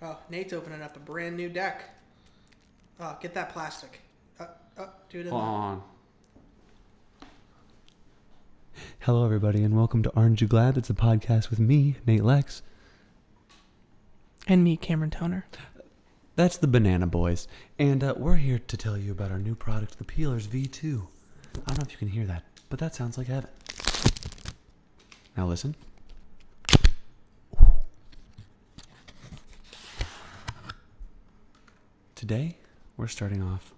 Oh, Nate's opening up a brand new deck. Oh, get that plastic. Do it in Hold on. Hello, everybody, and welcome to Aren't You Glad? It's a podcast with me, Nate Lex. And me, Cameron Toner. That's the Banana Boys, and we're here to tell you about our new product, the Peelers V2. I don't know if you can hear that, but that sounds like heaven. Now listen. Today, we're starting off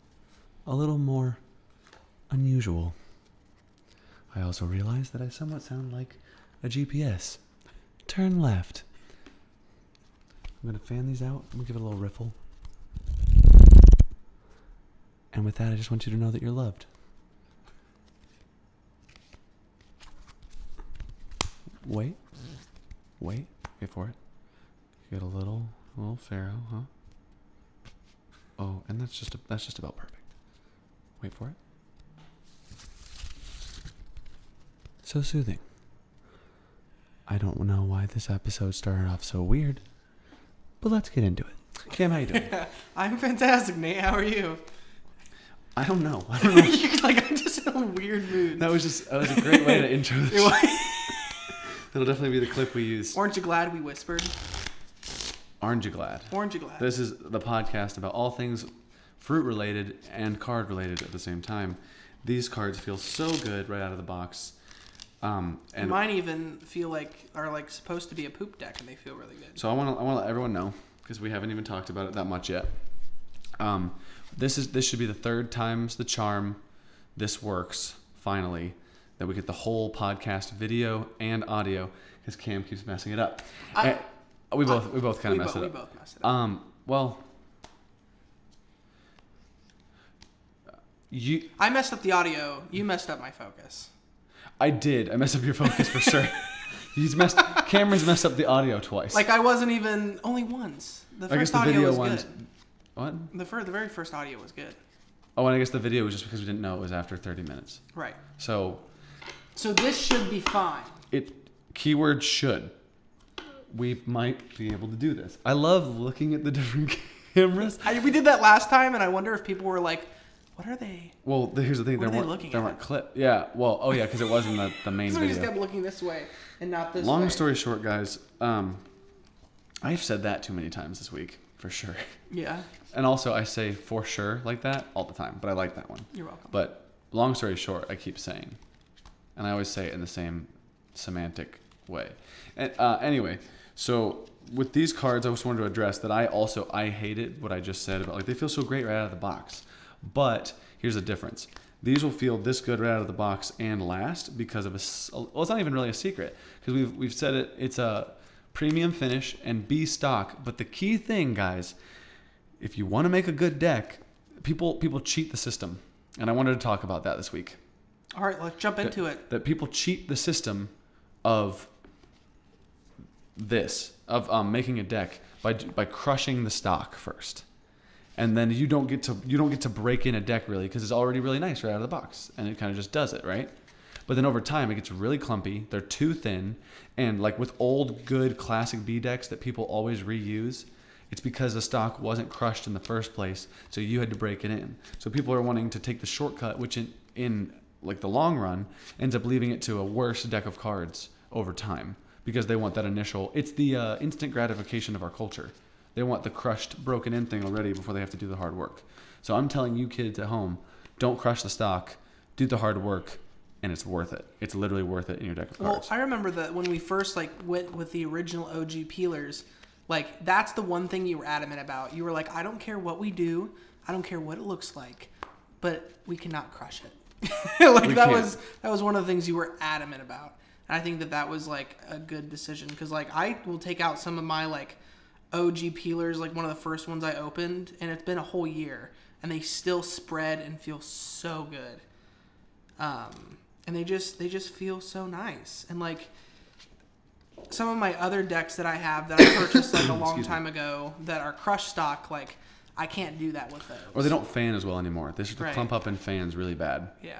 a little more unusual. I also realized that I somewhat sound like a GPS. Turn left. I'm going to fan these out. I'm going to give it a little riffle. And with that, I just want you to know that you're loved. Wait for it. You get a little Pharaoh, huh? Oh, and that's just about perfect. Wait for it. So soothing. I don't know why this episode started off so weird, but let's get into it. Cam, how you doing? I'm fantastic, Nate. How are you? I don't know. You're like, I'm just in a weird mood. That was a great way to intro this. That'll definitely be the clip we use. Aren't you glad we whispered? Aren't you glad? Aren't you glad? This is the podcast about all things fruit related and card related at the same time. These cards feel so good right out of the box. And mine even feel like are like supposed to be a poop deck, and they feel really good. So I want to let everyone know, because we haven't even talked about it that much yet. This should be the third time's the charm. This works finally, that we get the whole podcast video and audio, because Cam keeps messing it up. We both kind of messed it up. We both messed it up. I messed up the audio. You messed up my focus. I did. I messed up your focus for sure. Cameron's messed up the audio twice. Like I wasn't even only once. The first audio was good. What? The very first audio was good. Oh, and I guess the video was just because we didn't know it was after 30 minutes. Right. So this should be fine. Keyword should. We might be able to do this. I love looking at the different cameras. We did that last time, and I wonder if people were like, what are they? Well, here's the thing. They weren't clip. Yeah. Well, oh yeah, because it wasn't the main so video. we just kept looking this way and not this way. Long story short, guys, I've said that too many times this week, for sure. Yeah. And also, I say for sure like that all the time, but I like that one. You're welcome. But long story short, I keep saying, and I always say it in the same semantic way. And anyway, so with these cards, I just wanted to address that I hated what I just said about, like, they feel so great right out of the box. But here's the difference. These will feel this good right out of the box and last because of it's not even really a secret, because we've said it. It's a premium finish and B stock. But the key thing, guys, if you want to make a good deck, people cheat the system, and I wanted to talk about that this week. All right, let's jump into it. That people cheat the system of making a deck by crushing the stock first. And then you don't get to break in a deck really, because it's already really nice right out of the box, and it kind of just does it, right? But then over time it gets really clumpy. They're too thin, and like with old good classic B decks that people always reuse, it's because the stock wasn't crushed in the first place, so you had to break it in. So people are wanting to take the shortcut, which in like the long run ends up leaving it to a worse deck of cards over time, because they want that initial. It's the instant gratification of our culture. They want the crushed, broken in thing already before they have to do the hard work. So I'm telling you kids at home, don't crush the stock, do the hard work, and it's worth it. It's literally worth it in your deck of cards. Well, I remember that when we first went with the original OG peelers, that's the one thing you were adamant about. You were like, I don't care what we do, I don't care what it looks like, but we cannot crush it. That was one of the things you were adamant about. And I think that was like a good decision, because I will take out some of my OG peelers, one of the first ones I opened, and it's been a whole year, and they still spread and feel so good. And they just feel so nice. And some of my other decks that I have that I purchased a long time ago that are crushed stock, I can't do that with those. Or they don't fan as well anymore. They start to clump up in fans really bad. Yeah.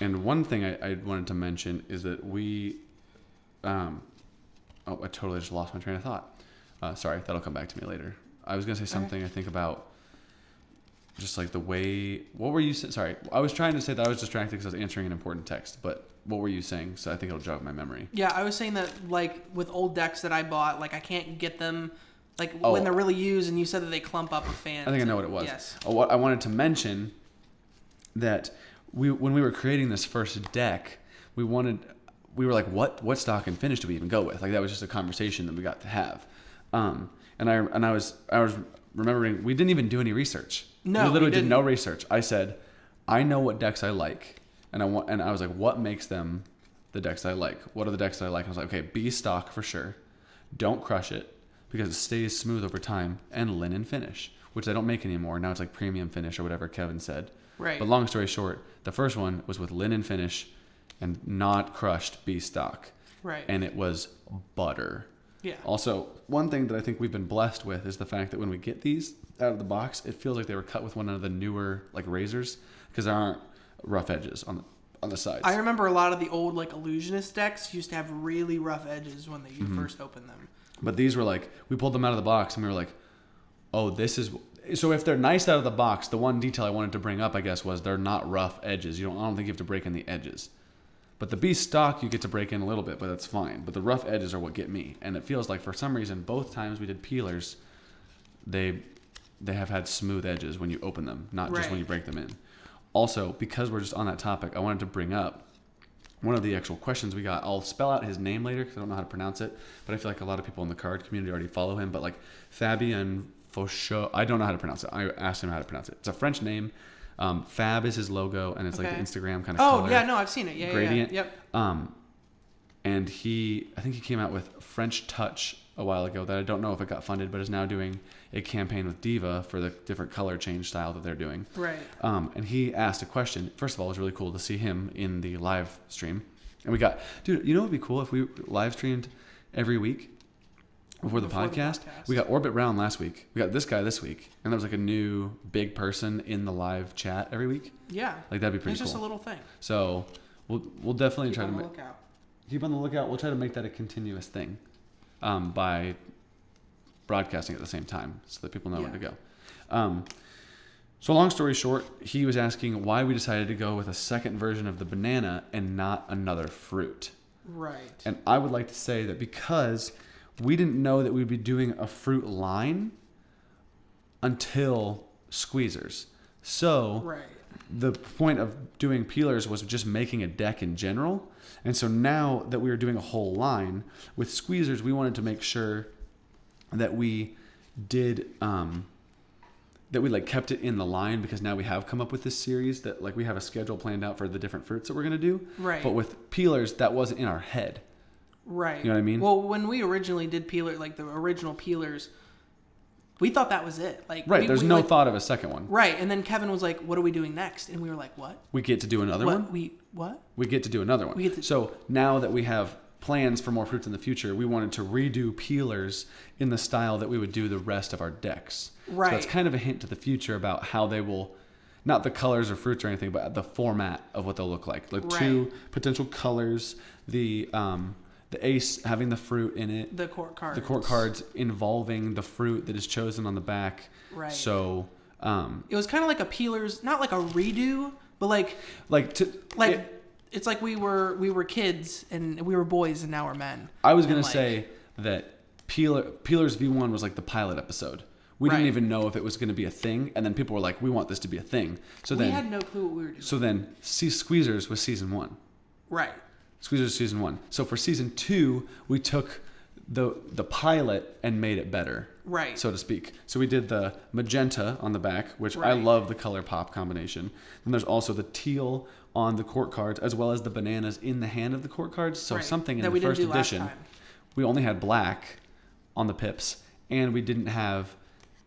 And one thing I wanted to mention is that we I totally just lost my train of thought. Sorry, that'll come back to me later. I was gonna say something. I think about just like the way. What were you saying? Sorry, I was trying to say that I was distracted because I was answering an important text. But what were you saying? So I think it'll jog my memory. Yeah, I was saying that like with old decks that I bought, like I can't get them like when they're really used. And you said that they clump up with fans. I think I know what it was. Yes. What I wanted to mention that when we were creating this first deck, we were like, what stock and finish do we even go with? Like that was just a conversation that we got to have. And I was remembering we didn't even do any research. No, we literally did no research. I said, I know what decks I like, and I was like, what makes them the decks I like? What are the decks that I like? And I was like, okay, B stock for sure. Don't crush it because it stays smooth over time, and linen finish, which I don't make anymore. Now it's like premium finish or whatever Kevin said. Right. But long story short, the first one was with linen finish and not crushed B stock. Right. And it was butter. Yeah. Also, one thing that I think we've been blessed with is the fact that when we get these out of the box, it feels like they were cut with one of the newer like razors because there aren't rough edges on the sides. I remember a lot of the old like illusionist decks used to have really rough edges when you first opened them. But these were like, we pulled them out of the box and we were like, oh, this is... So if they're nice out of the box, the one detail I wanted to bring up, I guess, was they're not rough edges. I don't think you have to break in the edges. But the B stock, you get to break in a little bit, but that's fine. But the rough edges are what get me. And it feels like for some reason, both times we did peelers, they have had smooth edges when you open them, not just when you break them in. Also, because we're just on that topic, I wanted to bring up one of the actual questions we got. I'll spell out his name later because I don't know how to pronounce it, but I feel like a lot of people in the card community already follow him. But like Fabien Fauchot, I don't know how to pronounce it. I asked him how to pronounce it. It's a French name. Fab is his logo, and it's like the Instagram kind of color. Oh, yeah, no, I've seen it. Yeah, gradient. Yeah, yep. And I think he came out with French Touch a while ago that I don't know if it got funded, but is now doing a campaign with Diva for the different color change style that they're doing. Right. And he asked a question. First of all, it was really cool to see him in the live stream. And we got, dude, you know what would be cool if we live streamed every week? Before the podcast, we got Orbit Round last week. We got this guy this week, and there was like a new big person in the live chat every week. Yeah, like that'd be pretty cool. It's just a little thing. So we'll definitely try to keep on the lookout. We'll try to make that a continuous thing, by broadcasting at the same time so that people know where to go. So long story short, he was asking why we decided to go with a second version of the banana and not another fruit. Right. And I would like to say that because we didn't know that we'd be doing a fruit line until squeezers. So the point of doing peelers was just making a deck in general. And so now that we were doing a whole line with squeezers, we wanted to make sure that we did, that we like kept it in the line because now we have come up with this series that like we have a schedule planned out for the different fruits that we're going to do. Right. But with peelers, that wasn't in our head. Right. You know what I mean? Well, when we originally did peeler, like the original peelers, we thought that was it. Like, right. There's no thought of a second one. Right. And then Kevin was like, "What are we doing next?" And we were like, "What? We get to do another one? What? We get to do another one. So now that we have plans for more fruits in the future, we wanted to redo peelers in the style that we would do the rest of our decks. Right. So that's kind of a hint to the future about how they will, not the colors or fruits or anything, but the format of what they'll look like. Like two potential colors, the ace having the fruit in it. The court cards. The court cards involving the fruit that is chosen on the back. Right. So it was kind of like a peelers, not like a redo, but it's like we were kids and we were boys and now we're men. I was gonna say that Peelers V1 was like the pilot episode. We didn't even know if it was gonna be a thing, and then people were like, "We want this to be a thing." So we had no clue what we were doing. So then, Squeezers was season 1. Right. Squeezers was season 1. So for season 2, we took the pilot and made it better. Right. So to speak. So we did the magenta on the back, which I love the color pop combination. Then there's also the teal on the court cards, as well as the bananas in the hand of the court cards. So something in the first edition, we only had black on the pips, and we didn't have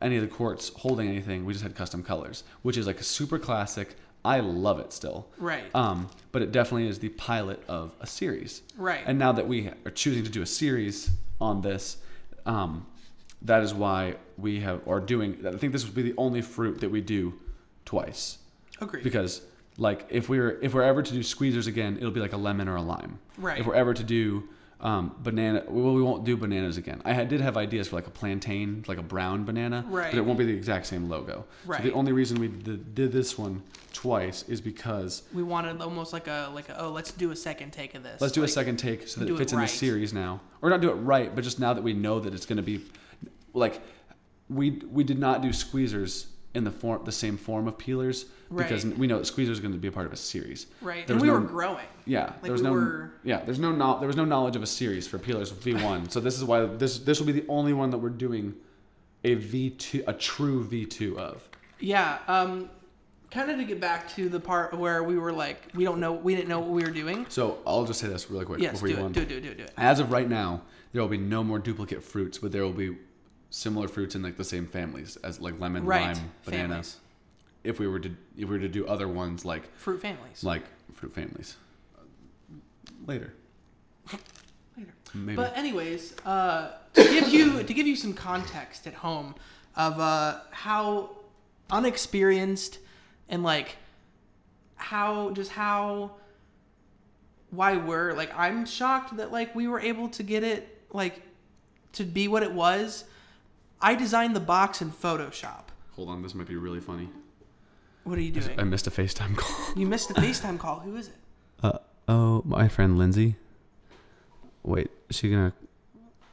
any of the courts holding anything. We just had custom colors, which is like a super classic. I love it still. Right. But it definitely is the pilot of a series. Right. And now that we are choosing to do a series on this, that is why we are doing. I think this would be the only fruit that we do twice. Agreed. Because like if we're ever to do squeezers again, it'll be like a lemon or a lime. Right. If we're ever to do Banana. Well, we won't do bananas again. did have ideas for like a plantain, like a brown banana, Right. but it won't be the exact same logo. Right. So the only reason we did this one twice is because we wanted almost like a oh, let's do a second take of this. let's do a second take so that it fits in the right. series now, or not do it right, but just now that we know that it's going to be like we did not do squeezers in the same form of peelers because we know that squeezers are going to be a part of a series. Right. And we were growing. Yeah. Like there was there was no knowledge of a series for peelers V1. So this is why this will be the only one that we're doing a true V2 of. Yeah. Kind of to get back to the part where we were like, we didn't know what we were doing. So I'll just say this really quick before you go on. Do it. As of right now, there will be no more duplicate fruits, but there will be similar fruits in like the same families as like lemon, lime, banana. Families. If we were to do other ones like fruit families. Later. Maybe. But anyways, to give you some context at home of how unexperienced and like why we're like, I'm shocked that like we were able to get it like to be what it was. I designed the box in Photoshop. Hold on, this might be really funny. What are you doing? I missed a FaceTime call. You missed a FaceTime call. Who is it? My friend Lindsay. Wait, is she gonna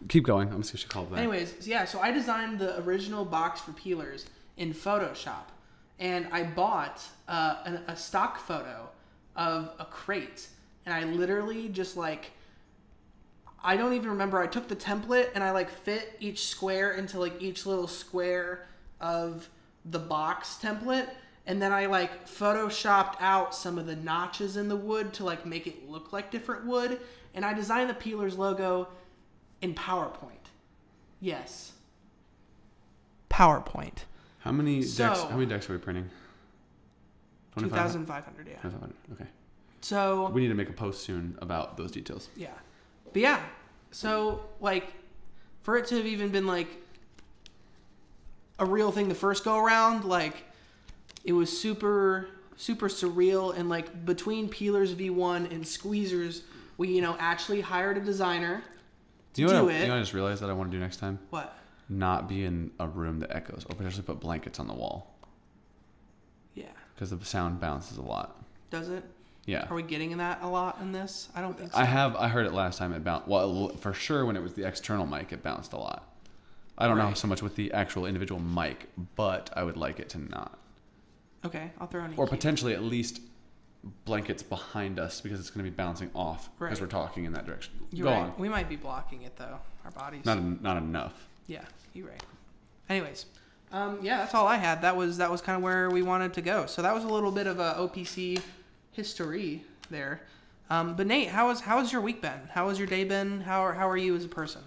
keep going? I'm gonna see if she called back. Anyways, yeah, so I designed the original box for peelers in Photoshop, and I bought a stock photo of a crate, and I literally just like, I don't even remember. I took the template and I like fit each square into like each little square of the box template. And then I like photoshopped out some of the notches in the wood to like make it look like different wood. And I designed the peelers logo in PowerPoint. Yes. PowerPoint. How many decks are we printing? 2,500, yeah. 2,500, okay. So we need to make a post soon about those details. Yeah. But yeah, so like for it to have even been like a real thing the first go around, like it was super surreal. And like between Peelers V1 and Squeezers, we actually hired a designer to do it. You know what I just realized that I want to do next time? What? Not be in a room that echoes, or potentially put blankets on the wall. Yeah. Because the sound bounces a lot. Does it? Yeah. Are we getting that a lot in this? I don't think so. I heard it last time. It bounced. Well, for sure when it was the external mic, it bounced a lot. I don't know so much with the actual individual mic, but I would like it to not. Okay, I'll throw an EQ. Or potentially at least blankets behind us because it's going to be bouncing off because we're talking in that direction. You're Go right. on. We might be blocking it though. Our bodies. Not enough. Yeah, you're right. Anyways, yeah, that's all I had. That was kind of where we wanted to go. So that was a little bit of a OPC history there. But Nate, how has your week been? How has your day been? How are you as a person?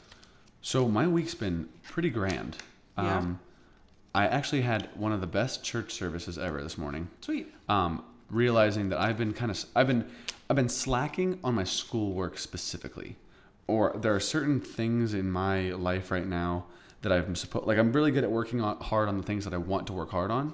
So my week's been pretty grand. Yeah. I actually had one of the best church services ever this morning. Sweet. Realizing that I've been slacking on my schoolwork specifically, or there are certain things in my life right now that I'm really good at working hard on the things that I want to work hard on,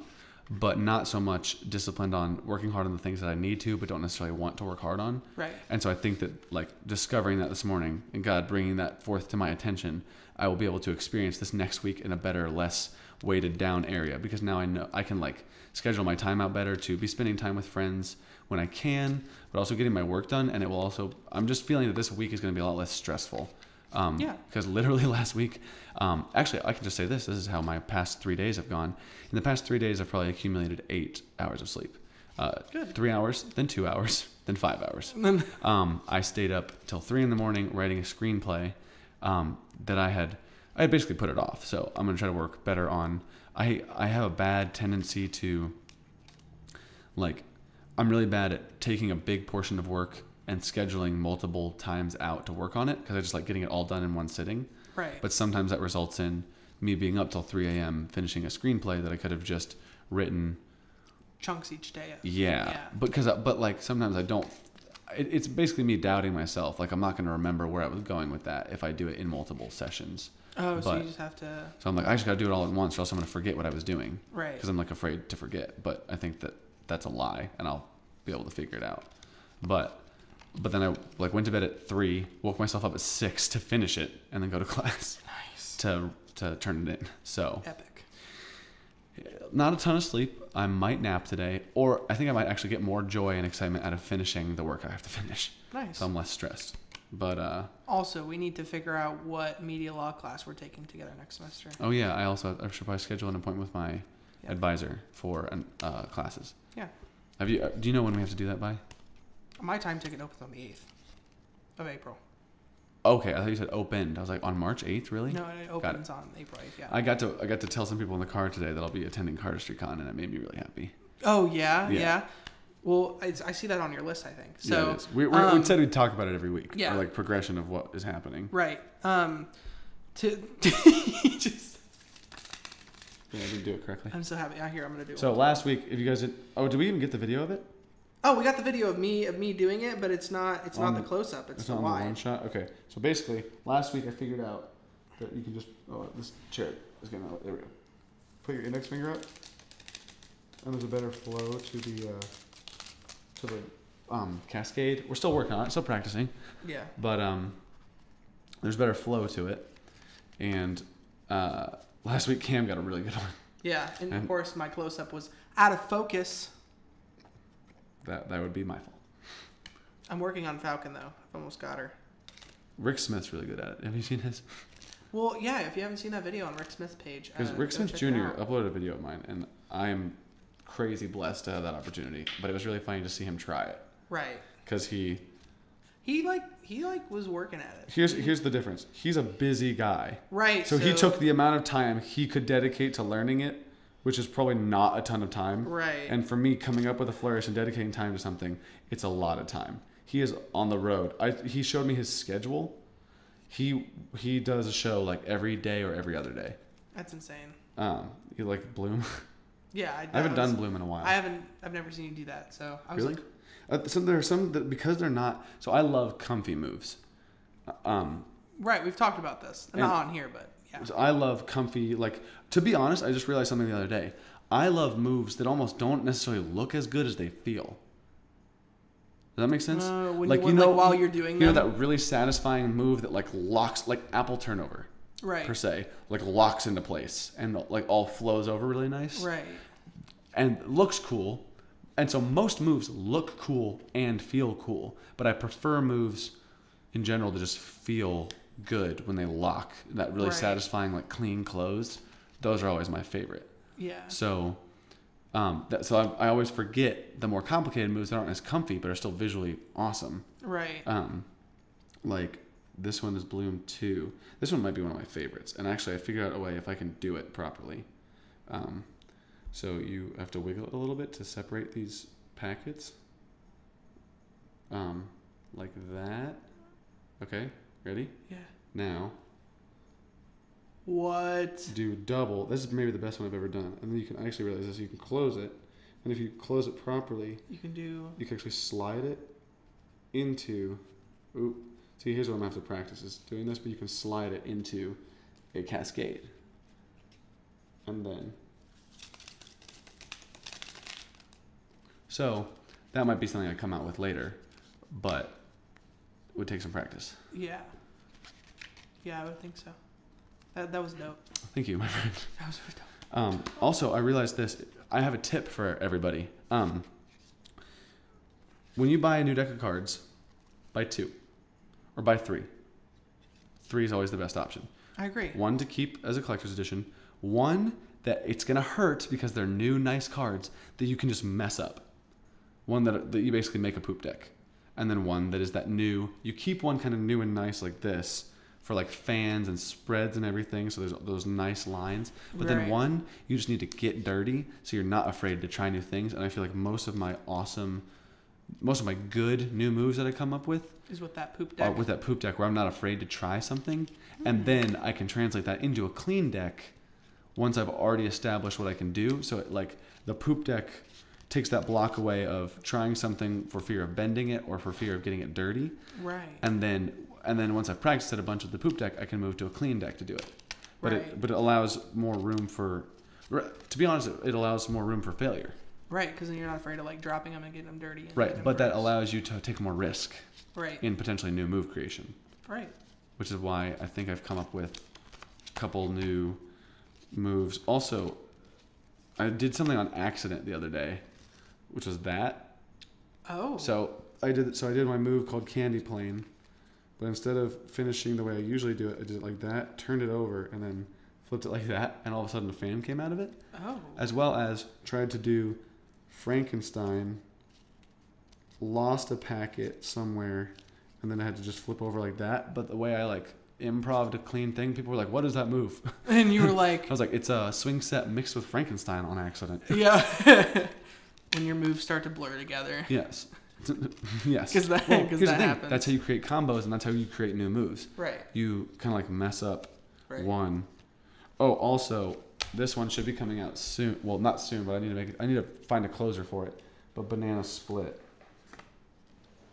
but not so much disciplined on working hard on the things that I need to, but don't necessarily want to work hard on. Right. And so I think that like discovering that this morning and God bringing that forth to my attention, I will be able to experience this next week in a better, less weighted down area, because now I know I can like schedule my time out better to be spending time with friends when I can, but also getting my work done. And it will also, I'm just feeling that this week is going to be a lot less stressful. Because literally last week, actually I can just say this is how my past 3 days have gone. In the past 3 days, I've probably accumulated 8 hours of sleep. Good. 3 hours, then 2 hours, then 5 hours. I stayed up till 3 in the morning writing a screenplay that I had basically put it off. So I'm going to try to work better on, I have a bad tendency to, like, I'm really bad at taking a big portion of work and scheduling multiple times out to work on it, because I just like getting it all done in one sitting. Right. But sometimes that results in me being up till 3 a.m. finishing a screenplay that I could have just written chunks each day. Yeah. But like sometimes I don't. It's basically me doubting myself. Like I'm not going to remember where I was going with that if I do it in multiple sessions. Oh, so you just have to. So I'm like, I just got to do it all at once, or else I'm going to forget what I was doing. Right. Because I'm like afraid to forget. But I think that that's a lie, and I'll be able to figure it out. But But then I like went to bed at 3, woke myself up at 6 to finish it, and then go to class. Nice. To turn it in. So Epic. not a ton of sleep. I might nap today, or I think I might actually get more joy and excitement out of finishing the work I have to finish. Nice. So I'm less stressed. But also, we need to figure out what media law class we're taking together next semester. oh yeah, I should probably schedule an appointment with my advisor for classes. Yeah. Do you know when we have to do that by? My time ticket opens on the 8th of April. Okay, I thought you said opened. I was like, on March 8th, really? No, it opens on April 8th, yeah. I got to tell some people in the car today that I'll be attending Cardistry Con, and it made me really happy. Oh, yeah. Well, I see that on your list, I think. So, yeah, it is. We said we'd talk about it every week. Yeah. Or like progression of what is happening. Right. Just... Yeah, I didn't do it correctly. I'm so happy. I'm going to do it. So last week, if you guys did... Oh, did we even get the video of it? Oh, we got the video of me doing it, but it's not the close up. It's the not wide. the one shot. Okay, so basically, last week I figured out that you can just this chair is getting out. There we go. Put your index finger up, and there's a better flow to the cascade. We're still working on it, still practicing. Yeah. But there's better flow to it, and last week Cam got a really good one. Yeah, and of course my close up was out of focus. That would be my fault. I'm working on Falcon though. I've almost got her. Rick Smith's really good at it. Have you seen his? Well, yeah. If you haven't seen that video on Rick Smith's page, Because Rick Smith Jr. uploaded a video of mine, and I am crazy blessed to have that opportunity. But it was really funny to see him try it. Right. Because he was working at it. Here's the difference. He's a busy guy. Right. So he took the amount of time he could dedicate to learning it, which is probably not a ton of time. Right. And for me, coming up with a flourish and dedicating time to something, it's a lot of time. He is on the road. He showed me his schedule. He does a show like every day or every other day. That's insane. You like Bloom? Yeah, I haven't done Bloom in a while. I've never seen you do that. So I was really? like, so there are some that because they're not. So I love comfy moves. Right, we've talked about this. Not on here, but yeah. So I love comfy. Like to be honest, I just realized something the other day. I love moves that almost don't necessarily look as good as they feel. Does that make sense? While you're doing them? You know that really satisfying move that like locks, like apple turnover, right? Per se, like locks into place and like all flows over really nice, right? And looks cool. And so most moves look cool and feel cool, but I prefer moves in general to just feel good when they lock. That really satisfying, like clean closed. Those are always my favorite. Yeah. So. I always forget the more complicated moves that aren't as comfy but are still visually awesome. Right. Like this one is Bloom 2. This one might be one of my favorites. And actually I figured out a way if I can do it properly. So you have to wiggle it a little bit to separate these packets. Like that. Okay, ready? Yeah. Now. What? Do double. This is maybe the best one I've ever done. And then you can actually realize this. You can close it. And if you close it properly, you can actually slide it into. Ooh. See, here's what I'm going to have to practice is doing this, but you can slide it into a cascade. And then. So, that might be something I come out with later, but it would take some practice. Yeah. Yeah, I would think so. That was dope. Thank you, my friend. That was really dope. Also, I realized this. I have a tip for everybody. When you buy a new deck of cards, buy 2 or buy 3. 3 is always the best option. I agree. 1 to keep as a collector's edition. 1 that it's going to hurt because they're new, nice cards that you can just mess up. 1 that you basically make a poop deck. And then 1 that is that new. You keep 1 kind of new and nice like this. For like fans and spreads and everything, so there's those nice lines. But then 1, you just need to get dirty, so you're not afraid to try new things. And I feel like most of my good new moves that I come up with is with that poop deck. With that poop deck, where I'm not afraid to try something, and then I can translate that into a clean deck once I've already established what I can do. So like the poop deck takes that block away of trying something for fear of bending it or for fear of getting it dirty. Right. And then once I've practiced it a bunch with the poop deck, I can move to a clean deck to do it. But right. It allows more room for, to be honest, it allows more room for failure. Right, because then you're not afraid of like dropping them and getting them dirty. And Right, but that allows you to take more risk. Right. In potentially new move creation. Right. Which is why I think I've come up with a couple new moves. Also, I did something on accident the other day, which was that. Oh. So I did my move called Candy Plane, but instead of finishing the way I usually do it, I did it like that, turned it over, and then flipped it like that, and all of a sudden a fan came out of it. Oh. As well as tried to do Frankenstein, lost a packet somewhere, and then I had to just flip over like that. But the way I like improv a clean thing, people were like, "What is that move?" And you were like, I was like, "It's a swing set mixed with Frankenstein on accident." Yeah. When your moves start to blur together. Yes. Yes. Because that happens. That's how you create combos, and that's how you create new moves. Right. You kind of like mess up Right. one. Oh, also, this one should be coming out soon. Well, not soon, but I need to find a closer for it. But Banana Split.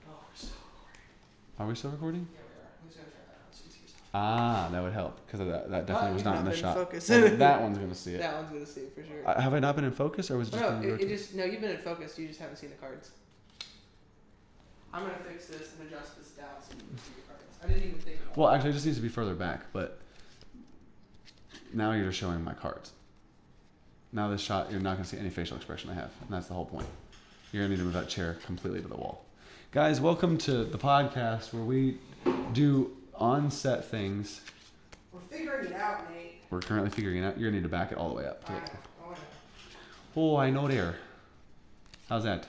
Oh, we're still recording. Are we still recording? Yeah, we are. I'm just gonna turn that on so you see yourself. Ah, that would help because that definitely was not in the been in shot. focus. Well, that one's gonna see it. That one's gonna see it for sure. Have I not been in focus, or was it just? No, you've been in focus. You just haven't seen the cards. I'm gonna fix this and adjust this down so you can see your cards. I didn't even think about Well, actually, it just needs to be further back, but now you're just showing my cards. Now this shot, you're not gonna see any facial expression I have, and that's the whole point. You're gonna need to move that chair completely to the wall. Guys, welcome to the podcast where we do on-set things. We're figuring it out, Nate. We're currently figuring it out. You're gonna need to back it all the way up. I know. Oh, I know there. How's that?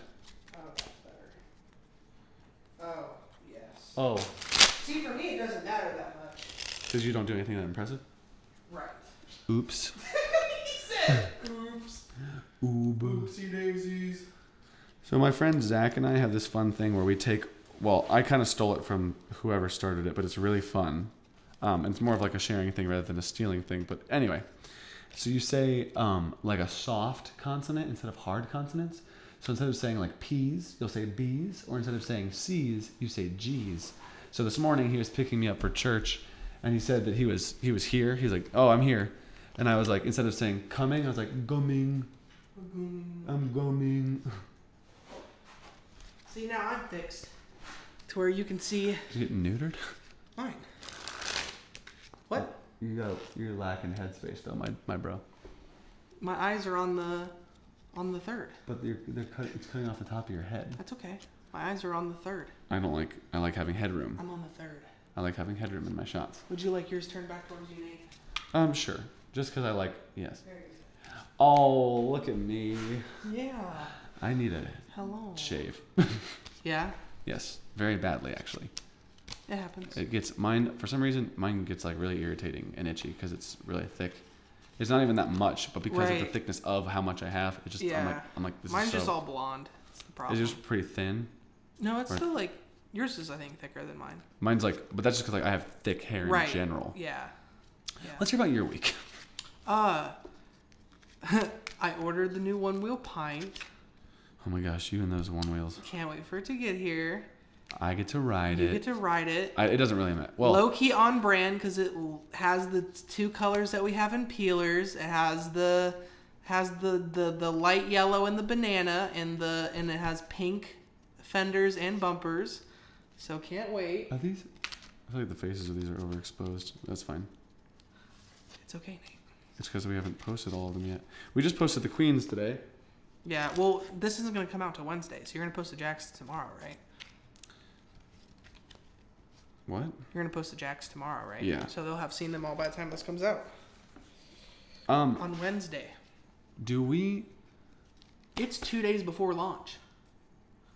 Oh, that's better. Oh, yes. Oh, See, for me, it doesn't matter that much. because you don't do anything that impressive? Right. Oops. He said, oops. Oopsie daisies. So my friend Zach and I have this fun thing where we take, well, I kind of stole it from whoever started it, but it's really fun. It's more of like a sharing thing rather than a stealing thing. But anyway, so you say like a soft consonant instead of hard consonants. So instead of saying like P's, you'll say B's, or instead of saying C's, you say G's. So this morning he was picking me up for church, and he said that he was here. He's like, "Oh, I'm here," and I was like, instead of saying coming, I was like, "Gumming, I'm gumming." See, now I'm fixed to where you can see Did you get neutered? mine. What? You're lacking headspace though, my bro. My eyes are on the third. But it's cutting off the top of your head. That's okay. My eyes are on the third. I like having headroom. I'm on the third. I like having headroom in my shots. Would you like yours turned back towards you, Nate? Sure. Just because I like, yes. There you Oh, look at me. go. Yeah. I need a Hello. shave. Yeah? Yes, very badly actually. It happens. It gets mine, for some reason, mine gets like really irritating and itchy because it's really thick. It's not even that much, but because of the Right. thickness of how much I have, it just, Yeah. I'm like, this Mine's is so, just all blonde. That's the problem. it's just pretty thin. No, it's Right. still like, yours is, I think, thicker than mine. Mine's like, but that's just because like I have thick hair in Right. general. Yeah. Yeah. Let's hear about your week. I ordered the new one wheel pint. Oh my gosh, you and those one wheels. Can't wait for it to get here. I get to ride You it. get to ride it. It doesn't really matter. Well, Low key on brand because it has the two colors that we have in peelers. It has the light yellow and the banana and it has pink fenders and bumpers. So can't wait. are these? I feel like the faces of these are overexposed. That's fine. It's okay, Nate. It's because we haven't posted all of them yet. We just posted the Queens today. Yeah, well, this isn't going to come out till Wednesday, so you're going to post the Jacks tomorrow, right? What? You're going to post the Jacks tomorrow, right? Yeah. So they'll have seen them all by the time this comes out. Um, On Wednesday. do we, It's 2 days before launch.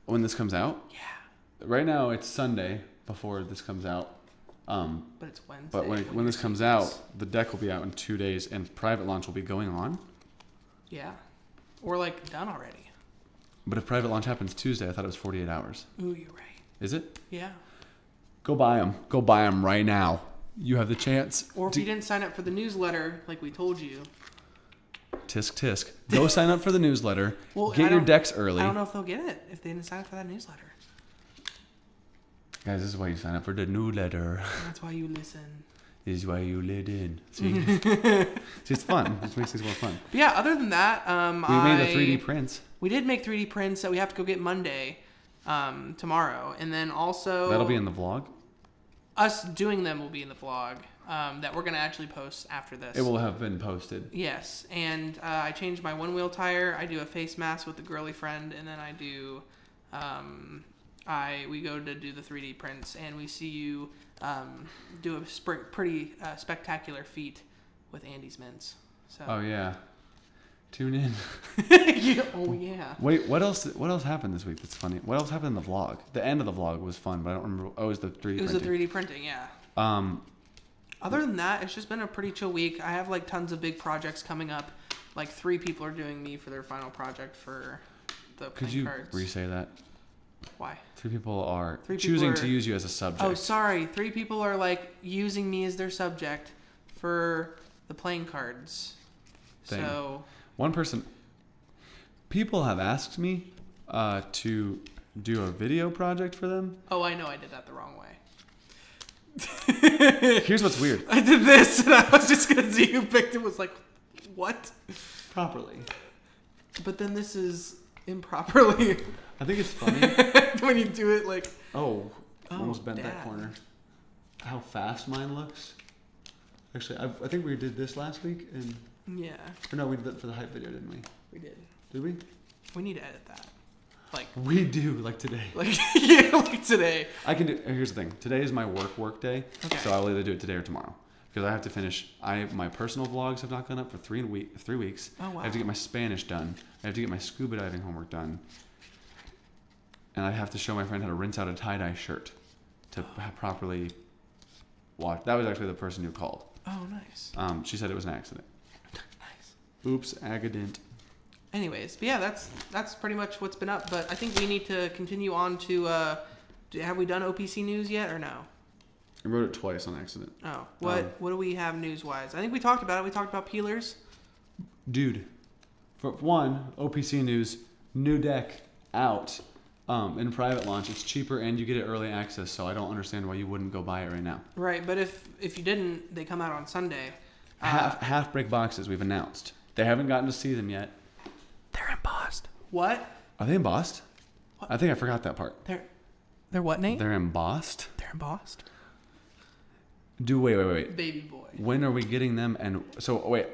when this comes out? Yeah. Right now it's Sunday before this comes out. But it's Wednesday. But when this comes out, the deck will be out in 2 days, and private launch will be going on. Yeah. Or like done already. But if private launch happens Tuesday, I thought it was 48 hours. Ooh, you're right. Is it? Yeah. Go buy them. Go buy them right now. You have the chance. Or if you didn't sign up for the newsletter, like we told you. Tisk tisk. Go sign up for the newsletter. Well, Get your decks early. I don't know if they'll get it if they didn't sign up for that newsletter. Guys, this is why you sign up for the newsletter. That's why you listen. This is why you lit in. See? See, it's fun. It makes things more fun. But yeah, other than that, We made the 3D prints. We did make 3D prints that we have to go get Monday, tomorrow. And then also... That'll be in the vlog? Us doing them will be in the vlog that we're going to actually post after this. It will have been posted. Yes. And I changed my one-wheel tire. I do a face mask with a girly friend. And then I do... we go to do the 3D prints. And we see you do a pretty spectacular feat with Andy's Mints. So. Oh, yeah. Tune in. Oh, yeah. Wait, what else happened this week that's funny? What else happened in the vlog? The end of the vlog was fun, but I don't remember. Oh, it was the 3D printing. It was the 3D printing, yeah. Other than that, it's just been a pretty chill week. I have like tons of big projects coming up. Like 3 people are doing me for their final project for the playing cards. Could you re-say that? Why? 3 people are choosing to use you as a subject. Oh, sorry. 3 people are like using me as their subject for the playing cards. Thing. So... One person... People have asked me to do a video project for them. Oh, I know I did that the wrong way. Here's what's weird. I did this, and I was just going to see who picked it. Was like, what? Properly. But then this is improperly. I think it's funny. When you do it like... Oh, almost bent Dad. that corner. How fast mine looks. Actually, I think we did this last week. Yeah. Or no, we did that for the hype video, didn't we? We did. Did we? We need to edit that. Like... We do, like today. Like, yeah, like today. I can do... Here's the thing. Today is my work day. Okay. So I'll either do it today or tomorrow. Because I have to finish... My personal vlogs have not gone up for 3 weeks. Oh, wow. I have to get my Spanish done. I have to get my scuba diving homework done. And I have to show my friend how to rinse out a tie-dye shirt to properly watch. That was actually the person who called. Oh, nice. She said it was an accident. Nice. Oops, accident. Anyways, but yeah, that's pretty much what's been up. But I think we need to continue on to... have we done OPC news yet or no? I wrote it twice on accident. Oh, what do we have news-wise? I think we talked about it. We talked about peelers. Dude, for one, OPC news, new deck out in private launch. It's cheaper and you get it early access, so I don't understand why you wouldn't go buy it right now. Right, but if you didn't, they come out on Sunday. Half break boxes we've announced. They haven't gotten to see them yet. They're embossed. What? Are they embossed? What? I think I forgot that part. They're what, Nate? They're embossed? They're embossed. Wait. Baby boy. When are we getting them? And so, wait.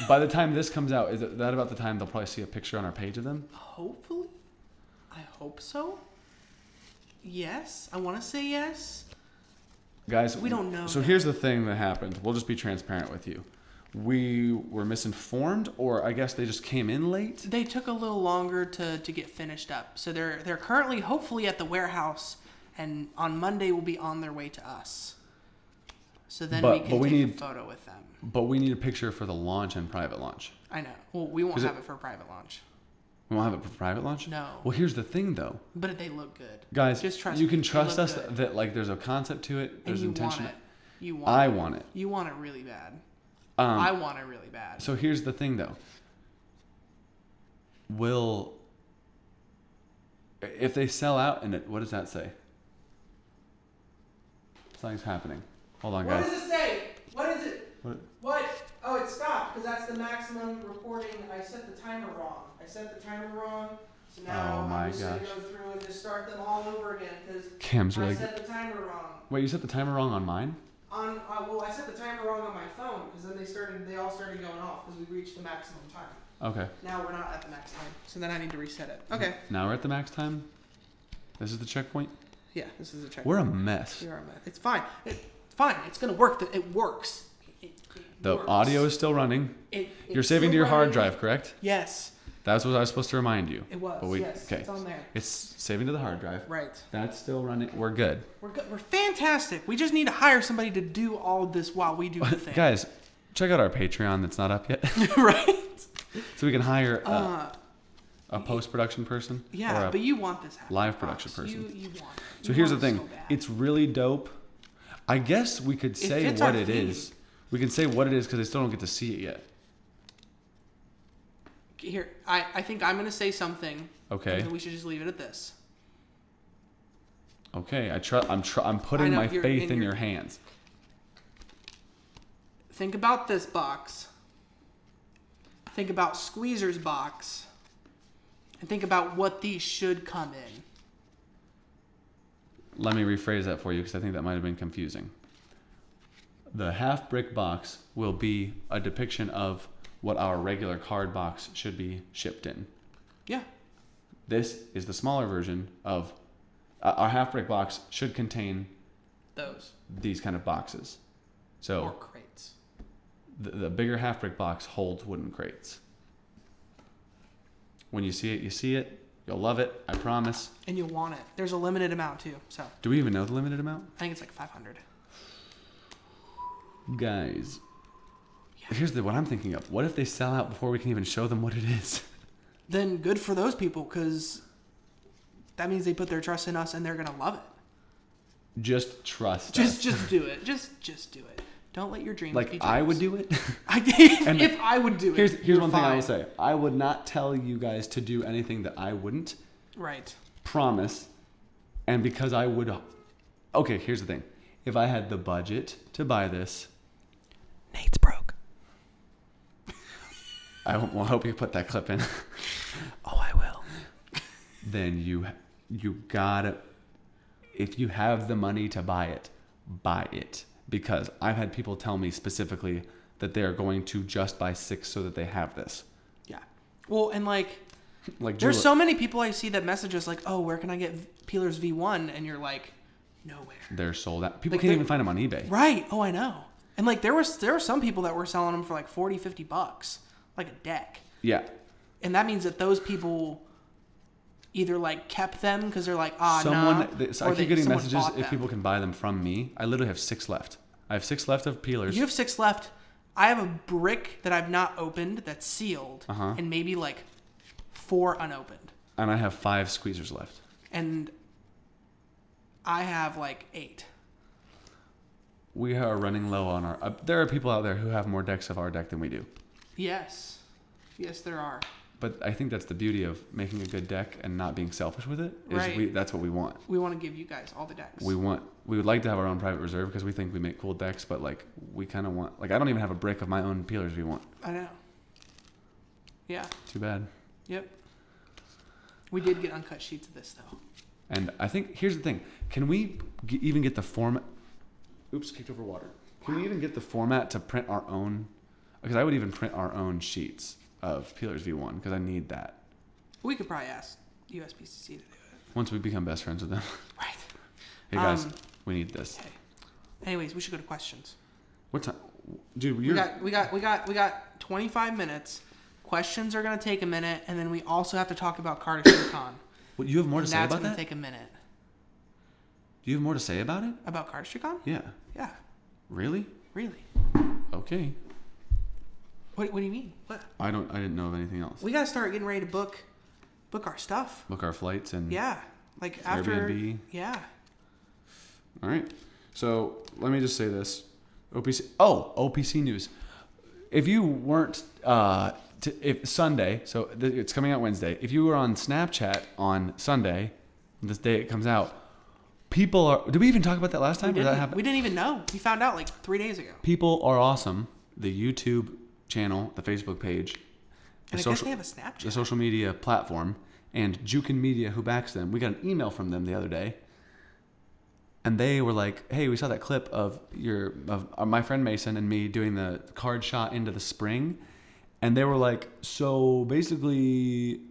By the time this comes out, is that about the time they'll probably see a picture on our page of them? Hopefully. I hope so. Yes. I want to say yes. Guys, we don't know. So here's the thing that happened. We'll just be transparent with you. We were misinformed, or I guess they just came in late. They took a little longer to get finished up. So they're currently hopefully at the warehouse, and on Monday will be on their way to us. So then we can take a photo with them. But we need a picture for the launch and private launch. I know. Well, we won't have it for private launch. We won't have it for private launch? No. Well, here's the thing, though. But they look good. Guys, just trust you me. can trust us good. that like there's a concept to it. There's intention. Want it. You want I it. want it. You want it really bad. I want it really bad. So here's the thing, though. If they sell out, and what does that say? Something's happening. Hold on, guys. What does it say? What is it? What? Oh, it stopped because that's the maximum recording. I set the timer wrong. So now I'm just going to go through and just start them all over again because I set the timer wrong. Wait, you set the timer wrong on mine? Well, I set the timer wrong on my phone because then they all started going off because we reached the maximum time. Okay. Now we're not at the max time, so then I need to reset it. Okay. Now we're at the max time? This is the checkpoint? Yeah, this is the checkpoint. We're a mess. We are a mess. It's fine. It's fine. It's going to work. It works. The audio is still running. You're saving to your hard drive, correct? Yes. That's what I was supposed to remind you. It was, yes. Okay. It's on there. It's saving to the hard drive. Right. That's still running. We're good. We're good. We're fantastic. We just need to hire somebody to do all of this while we do the thing. Guys, check out our Patreon that's not up yet. Right? So we can hire a post-production person. Yeah, but you want this live production person. You want it. So here's the thing. It's really dope. I guess we could say what it is. We can say what it is because they still don't get to see it yet. Here, I think I'm going to say something. Okay. And we should just leave it at this. Okay, I'm putting my faith in your hands. Think about this box. Think about Squeezer's box. And think about what these should come in. Let me rephrase that for you because I think that might have been confusing. The half brick box will be a depiction of what our regular card box should be shipped in. Yeah. This is the smaller version of our half brick box should contain these kind of boxes. So or crates. The bigger half brick box holds wooden crates. When you see it, you see it. You'll love it, I promise. And you'll want it. There's a limited amount too. So. Do we even know the limited amount? I think it's like 500. Guys, here's what I'm thinking of. What if they sell out before we can even show them what it is? Then good for those people, because that means they put their trust in us and they're gonna love it. Just trust us. Just do it. Just do it. Don't let your dreams be dreams. I would do it. If I would do it. Here's one thing I will say. I would not tell you guys to do anything that I wouldn't. Right. Promise. And because I would. Okay, here's the thing. If I had the budget to buy this. Nate's broke. I hope you put that clip in. Oh, I will. Then you gotta. If you have the money to buy it, buy it. Because I've had people tell me specifically that they are going to just buy 6 so that they have this. Yeah. Well, and like there's so many people I see that message us like, oh, where can I get Peelers V1? And you're like, nowhere. They're sold out. People can't even find them on eBay. Right. Oh, I know. And like there were some people that were selling them for like $40-$50, like a deck. Yeah. And that means that those people either like kept them because they're like, so I keep getting messages if people can buy them from me. I literally have 6 left. I have 6 left of peelers. You have 6 left. I have a brick that I've not opened that's sealed, and maybe like 4 unopened. And I have 5 squeezers left. And I have like 8. We are running low on our. There are people out there who have more decks of our deck than we do. Yes, there are. But I think that's the beauty of making a good deck and not being selfish with it. Right. That's what we want. We want to give you guys all the decks. We would like to have our own private reserve because we think we make cool decks, but like we kind of want. Like I don't even have a brick of my own peelers we want. I know. Yeah. Too bad. Yep. We did get uncut sheets of this though. And I think here's the thing: can we even get the format? Oops, kicked over water. Can we even get the format to print our own? Because I would even print our own sheets of Peelers V1 because I need that. We could probably ask USPCC to do it. Once we become best friends with them. Right. Hey guys, we need this. Okay. Anyways, we should go to questions. What time? Dude, we got 25 minutes. Questions are gonna take a minute, and then we also have to talk about Cardistry Con. What, you have more to say about that? That's gonna take a minute. Do you have more to say about it? About Cardistry Con? Yeah. Yeah. Really? Really. Okay. What do you mean? What? I didn't know of anything else. We gotta start getting ready to book our stuff. Book our flights and like after Airbnb. Yeah. All right. So let me just say this. OPC news. If you weren't if Sunday, so it's coming out Wednesday. If you were on Snapchat on Sunday, this day it comes out, people are. Did we even talk about that last time? Did that happen? We didn't even know. We found out like 3 days ago. People are awesome. The YouTube channel, the Facebook page, and I guess they have a Snapchat. The social media platform, and Jukin Media, who backs them. We got an email from them the other day, and they were like, "Hey, we saw that clip of my friend Mason and me doing the card shot into the spring," and they were like, "So basically,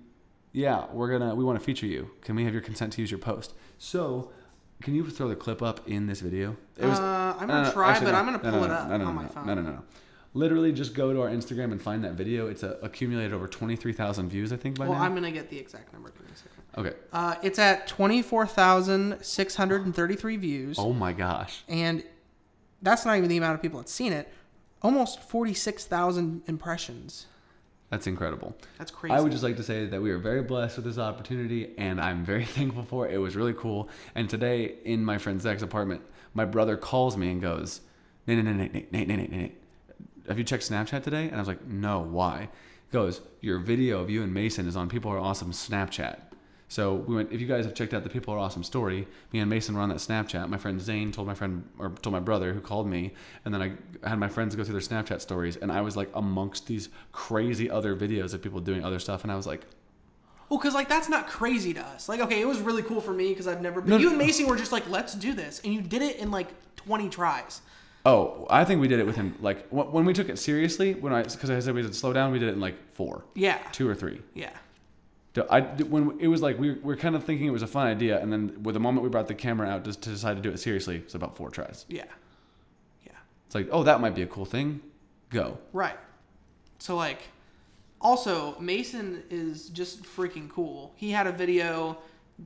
yeah, we want to feature you. Can we have your consent to use your post?" So, can you throw the clip up in this video? I'm gonna try, but I'm gonna pull it up on my phone. No. Literally, just go to our Instagram and find that video. It's accumulated over 23,000 views, I think, by now. Well, I'm going to get the exact number. Give me a second. Okay. It's at 24,633 views. Oh, my gosh. And that's not even the amount of people that's seen it. Almost 46,000 impressions. That's incredible. That's crazy. I would just like to say that we are very blessed with this opportunity, and I'm very thankful for it. It was really cool. And today, in my friend Zach's apartment, my brother calls me and goes, Nate. Have you checked Snapchat today? And I was like, no, why? He goes, your video of you and Mason is on People Are Awesome Snapchat. So we went. If you guys have checked out the People Are Awesome story, me and Mason were on that Snapchat. My friend Zane told my brother who called me, and then I had my friends go through their Snapchat stories, and I was like amongst these crazy other videos of people doing other stuff, and I was like, Well, because like that's not crazy to us. Like, okay, it was really cool for me because I've never. But you and Mason were just like, let's do this, and you did it in like 20 tries. Oh, I think we did it within like when we took it seriously. Because I said we had to slow down, we did it in like 4. Yeah. 2 or 3. Yeah. When it was like we were kind of thinking it was a fun idea, and then with the moment we brought the camera out to decide to do it seriously, it's about 4 tries. Yeah. Yeah. It's like, oh, that might be a cool thing. Go. Right. So like, also Mason is just freaking cool. He had a video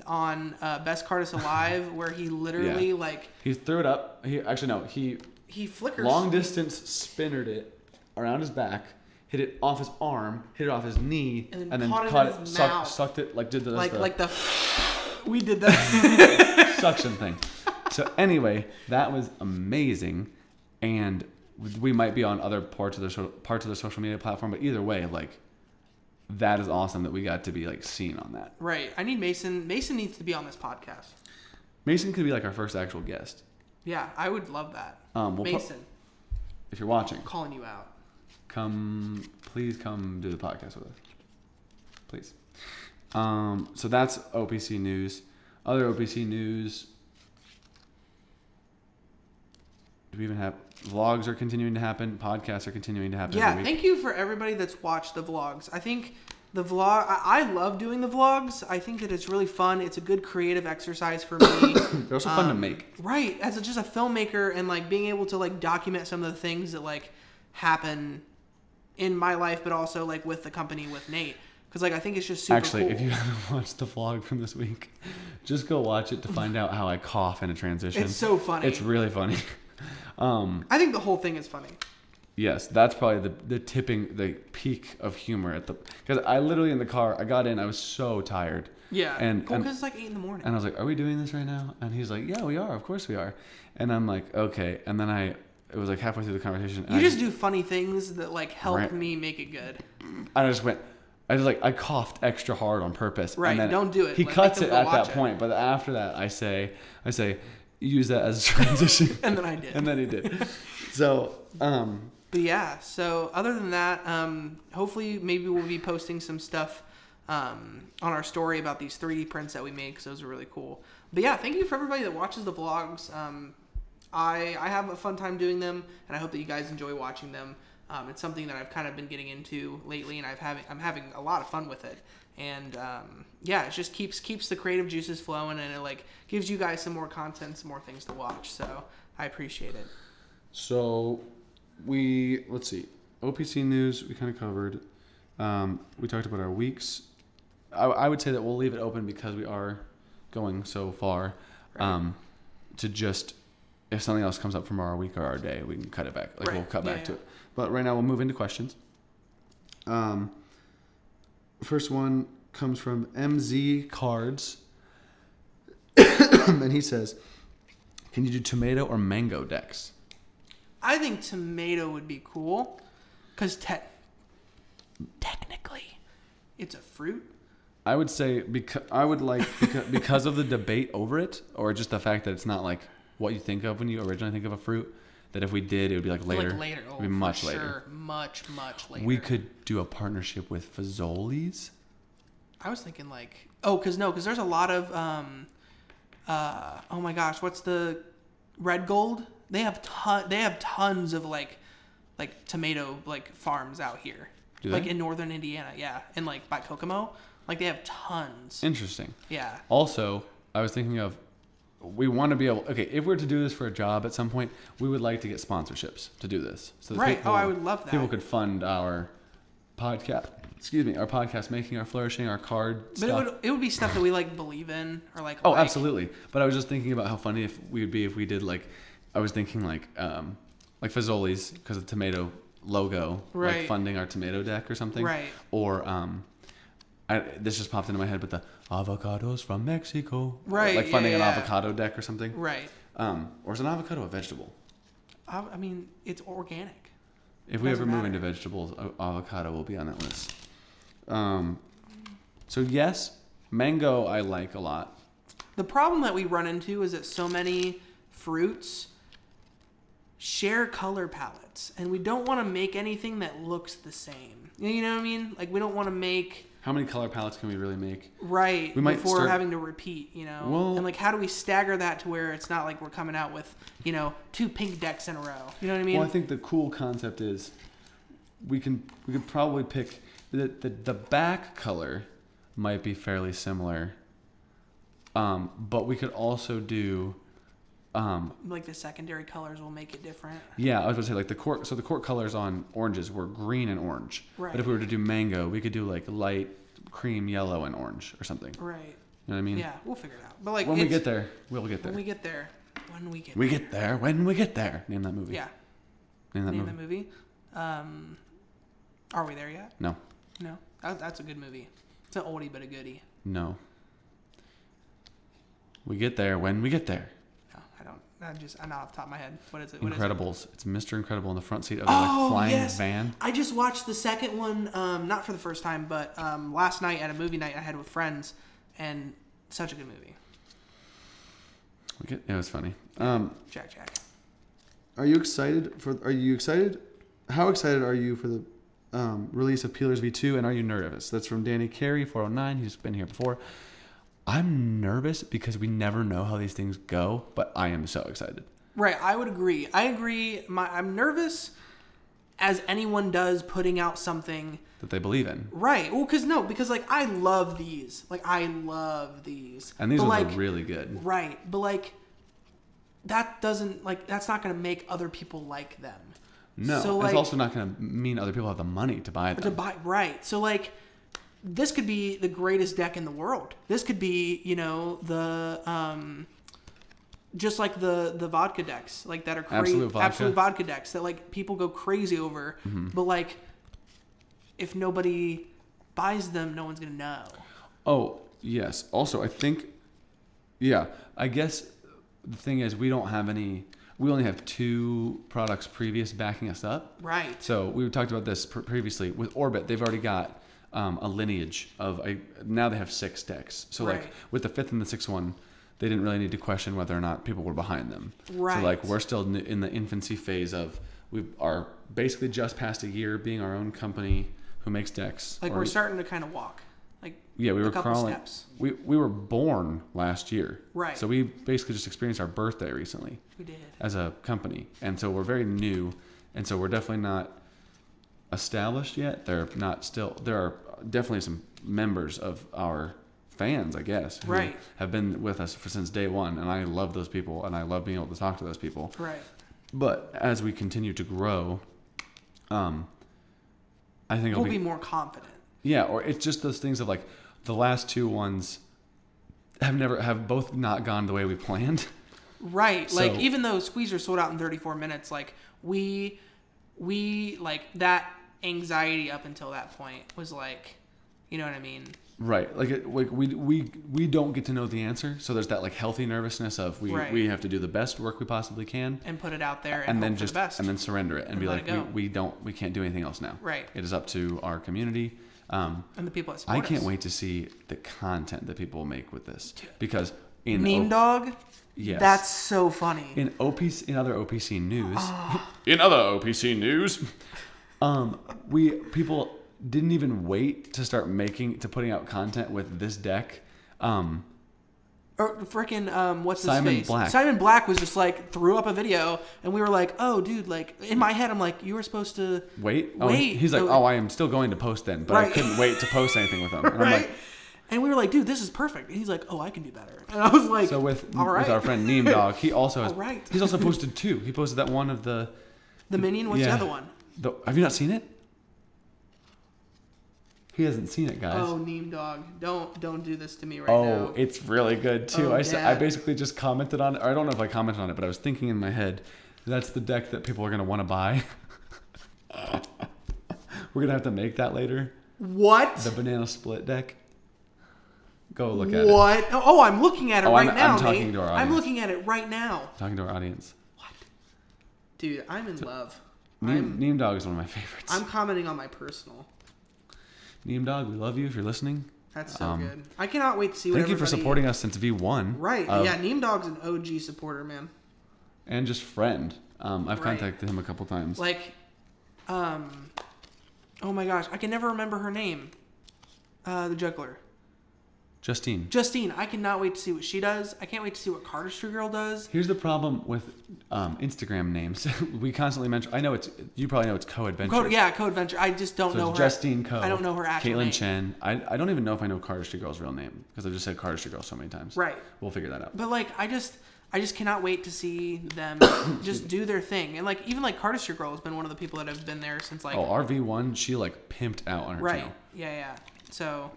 on Best Cardist Alive where he literally like he threw it up. He flickers long distance spinnered it around his back, hit it off his arm, hit it off his knee, and then caught it in his mouth. Sucked it like did the we did that suction thing. So anyway, that was amazing, and we might be on other parts of the social media platform, but either way, like that is awesome that we got to be like seen on that. Right. I need Mason. Mason needs to be on this podcast. Mason could be like our first actual guest. Yeah, I would love that. Mason, if you're watching, I'm calling you out. Please come do the podcast with us. Please. So that's OPC news. Other OPC news. Do we even have vlogs are continuing to happen? Podcasts are continuing to happen. Yeah, thank you for everybody that's watched the vlogs. I think the vlog, I love doing the vlogs. I think that it's really fun. It's a good creative exercise for me. They're also fun to make. Right. As just a filmmaker and like being able to like document some of the things that like happen in my life, but also like with the company with Nate. Because like I think it's just super Actually, cool. if you haven't watched the vlog from this week, just go watch it to find out how I cough in a transition. It's so funny. It's really funny. I think the whole thing is funny. Yes, that's probably the peak of humor because I literally in the car, I got in, I was so tired. Yeah, and because it's like 8 in the morning. And I was like, "Are we doing this right now?" And he's like, "Yeah, we are. Of course we are." And I'm like, "Okay." And then it was like halfway through the conversation. You just do funny things that like help me make it good. I coughed extra hard on purpose. Right, and then don't do it. He like, cuts it at that point, but after that, I say, use that as a transition. And then I did. And then he did. So, But yeah, so other than that, hopefully maybe we'll be posting some stuff on our story about these 3D prints that we made because those are really cool. But yeah, thank you for everybody that watches the vlogs. I have a fun time doing them, and I hope that you guys enjoy watching them. It's something that I've kind of been getting into lately, and I'm having a lot of fun with it. And yeah, it just keeps the creative juices flowing, and it like gives you guys some more content, some more things to watch. So I appreciate it. So let's see, OPC news we kind of covered. We talked about our weeks. I would say that we'll leave it open because we are going so far. Right. To just if something else comes up from our week or our day, we can cut it back. Like we'll cut back to it. But right now we'll move into questions. First one comes from MZ Cards, and he says, "Can you do tomato or mango decks?" I think tomato would be cool, because technically, it's a fruit. I would say because of the debate over it, or just the fact that it's not like what you think of when you originally think of a fruit. That if we did, it would be like later. Like later. Oh, it would be much sure. later. Much later. We could do a partnership with Fazoli's. I was thinking like, because there's a lot of, oh my gosh, what's the Red Gold? They have tons of like tomato like farms out here. Do they? Like in northern Indiana, yeah, and like by Kokomo, like they have tons. Interesting. Yeah. Also, I was thinking of, we want to be able. Okay, if we're to do this for a job at some point, we would like to get sponsorships to do this. So that right. I would love that. People could fund our podcast. Excuse me, our podcast making, our flourishing, our card stuff. But it would be stuff that we like believe in or like. Oh, absolutely. But I was just thinking about how funny we would be if we did like. I was thinking like Fazoli's because of the tomato logo, right. Like funding our tomato deck or something, right? Or this just popped into my head, but the avocados from Mexico, right? Like funding an avocado deck or something, right? Or is an avocado a vegetable? I mean, it's organic. If we ever move into vegetables, avocado will be on that list. So yes, mango I like a lot. The problem that we run into is that so many fruits share color palettes, and we don't want to make anything that looks the same. You know what I mean? Like, we don't want to make... How many color palettes can we really make? Right. We might before start... having to repeat, you know? Well, and, like, how do we stagger that to where it's not like we're coming out with, you know, 2 pink decks in a row? You know what I mean? Well, I think the cool concept is we could probably pick... The back color might be fairly similar, but we could also do... like the secondary colors will make it different. Yeah, I was going to say, like, the court colors on oranges were green and orange. Right. But if we were to do mango, we could do, like, light cream yellow and orange or something. Right. You know what I mean? Yeah, we'll figure it out. But, like, when we get there, we'll get there. When we get there. When we get there. We get there. When we get there. Name that movie. Yeah. Name that movie. Are we there yet? No. No? That's a good movie. It's an oldie but a goodie. No. We get there when we get there. No, I don't. I'm not off the top of my head. What is it? Incredibles. It's Mr. Incredible in the front seat of the flying van. I just watched the second one, not for the first time, but last night at a movie night I had with friends, and such a good movie. It was funny. Jack. Are you excited? How excited are you for the release of Peelers V2, and are you nervous? That's from Danny Carey, 409. He's been here before. I'm nervous because we never know how these things go, but I am so excited. Right, I would agree. I agree. I'm nervous, as anyone does, putting out something that they believe in. Right. Well, because like I love these. And these ones are really good. Right, but like that's not going to make other people like them. No, so, it's also not going to mean other people have the money to buy them. Right. So like, this could be the greatest deck in the world. This could be, you know, the just like the vodka decks, like that are crazy, absolute vodka decks that like people go crazy over. Mm-hmm. But like, if nobody buys them, no one's gonna know. Oh yes. Also, I think, I guess the thing is we don't have any. We only have 2 products previous backing us up. Right. So we talked about this previously with Orbit. They've already got a lineage of now they have 6 decks. So like with the 5th and the 6th one, they didn't really need to question whether or not people were behind them. Right. So like we're still in the infancy phase of we are basically just past a year being our own company who makes decks. Like we're starting to kind of walk. Like we were a couple crawling. Steps. We were born last year. Right. So we basically just experienced our birthday recently. We did. As a company. And so we're very new. And so we're definitely not established yet. There are definitely some members of our fans, I guess, who have been with us since day one. And I love those people. And I love being able to talk to those people. Right. But as we continue to grow, I think we'll be more confident. Yeah. Or it's just those things of like the last 2 ones have both not gone the way we planned. Right. So, like, even though Squeezer sold out in 34 minutes, like, we like, that anxiety up until that point was, like, you know what I mean? Right. Like we don't get to know the answer. So there's that, like, healthy nervousness of we have to do the best work we possibly can. And put it out there and then just, and then surrender it and be like, we can't do anything else now. Right. It is up to our community. And the people that support us. I can't wait to see the content that people will make with this. Because in Meme Dog... Yes. That's so funny. In other OPC news, people didn't even wait to start putting out content with this deck. Or freaking what's his Simon face? Black. Simon Black was just like threw up a video, and we were like, "Oh, dude!" Like in my head, I'm like, "You were supposed to wait." Oh, he's like, "Oh, I am still going to post then, but I couldn't wait to post anything with him." And I'm like, and we were like, "Dude, this is perfect." And he's like, "Oh, I can do better." And I was like, "So with our friend Neem Dog, he also has. He's also posted 2. He posted that one of the minion. What's the other one? Have you not seen it? He hasn't seen it, guys. Oh, Neem Dog, don't do this to me now. Oh, it's really good too. I basically just commented on it. I don't know if I commented on it, but I was thinking in my head, that's the deck that people are gonna want to buy. We're gonna have to make that later. What? The banana split deck. Go look at it. What? Oh, I'm looking at it right now. I'm talking to our audience. I'm looking at it right now. Talking to our audience. What? Dude, I'm in love. Neem Dog is one of my favorites. I'm commenting on my personal. Neem Dog, we love you if you're listening. That's so good. I cannot wait to see what Thank you for supporting us since V1. Right. Yeah, Neem Dog's an OG supporter, man. And just friend. I've contacted him a couple times. Like, oh my gosh, I can never remember her name. The juggler. Justine. I cannot wait to see what she does. I can't wait to see what Cardistry Girl does. Here's the problem with Instagram names. We constantly mention. I know you probably know it's Co-Adventure. Co-Adventure. I just don't know her. Justine Co. I don't know her actual name. Caitlin Chen. I don't even know if I know Cardistry Girl's real name because I've just said Cardistry Girl so many times. Right. We'll figure that out. But like, I just cannot wait to see them just do their thing. And like, even like Cardistry Girl has been one of the people that have been there since like. Oh, RV1, she like pimped out on her channel. Yeah. So,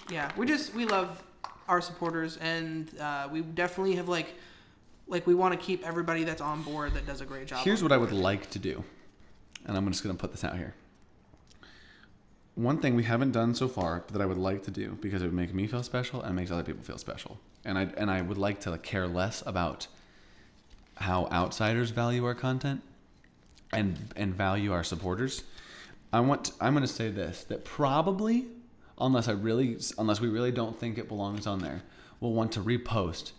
yeah, we love our supporters, and we definitely have like we want to keep everybody that's on board that does a great job. Here's what I would like to do, and I'm just going to put this out here. One thing we haven't done so far that I would like to do because it would make me feel special and makes other people feel special, and I would like to care less about how outsiders value our content and value our supporters. I'm going to say this, that probably unless we really don't think it belongs on there, we'll want to repost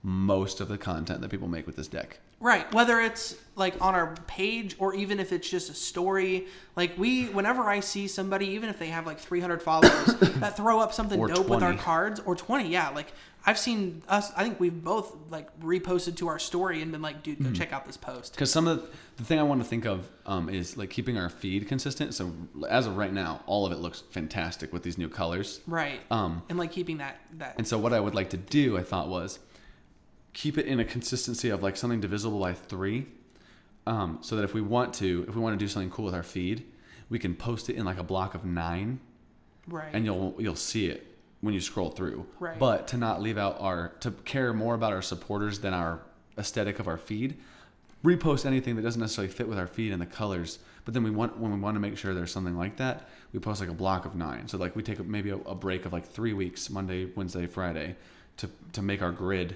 most of the content that people make with this deck. Right. Whether it's like on our page or even if it's just a story. Like whenever I see somebody, even if they have like 300 followers that throw up something dope 20. with our cards, or 20, yeah. Like I've seen us, I think we've both like reposted to our story and been like, dude, go check out this post. Because some of the thing I want to think of is like keeping our feed consistent. So as of right now, all of it looks fantastic with these new colors. Right. And like keeping that. And so what I would like to do, I thought, was keep it in a consistency of like something divisible by 3, so that if we want to do something cool with our feed, we can post it in like a block of 9, right? And you'll see it when you scroll through, right? But to not leave out to care more about our supporters than our aesthetic of our feed, repost anything that doesn't necessarily fit with our feed and the colors. But then when we want to make sure there's something like that, we post like a block of 9. So like we take maybe a break of like 3 weeks, Monday, Wednesday, Friday, to make our grid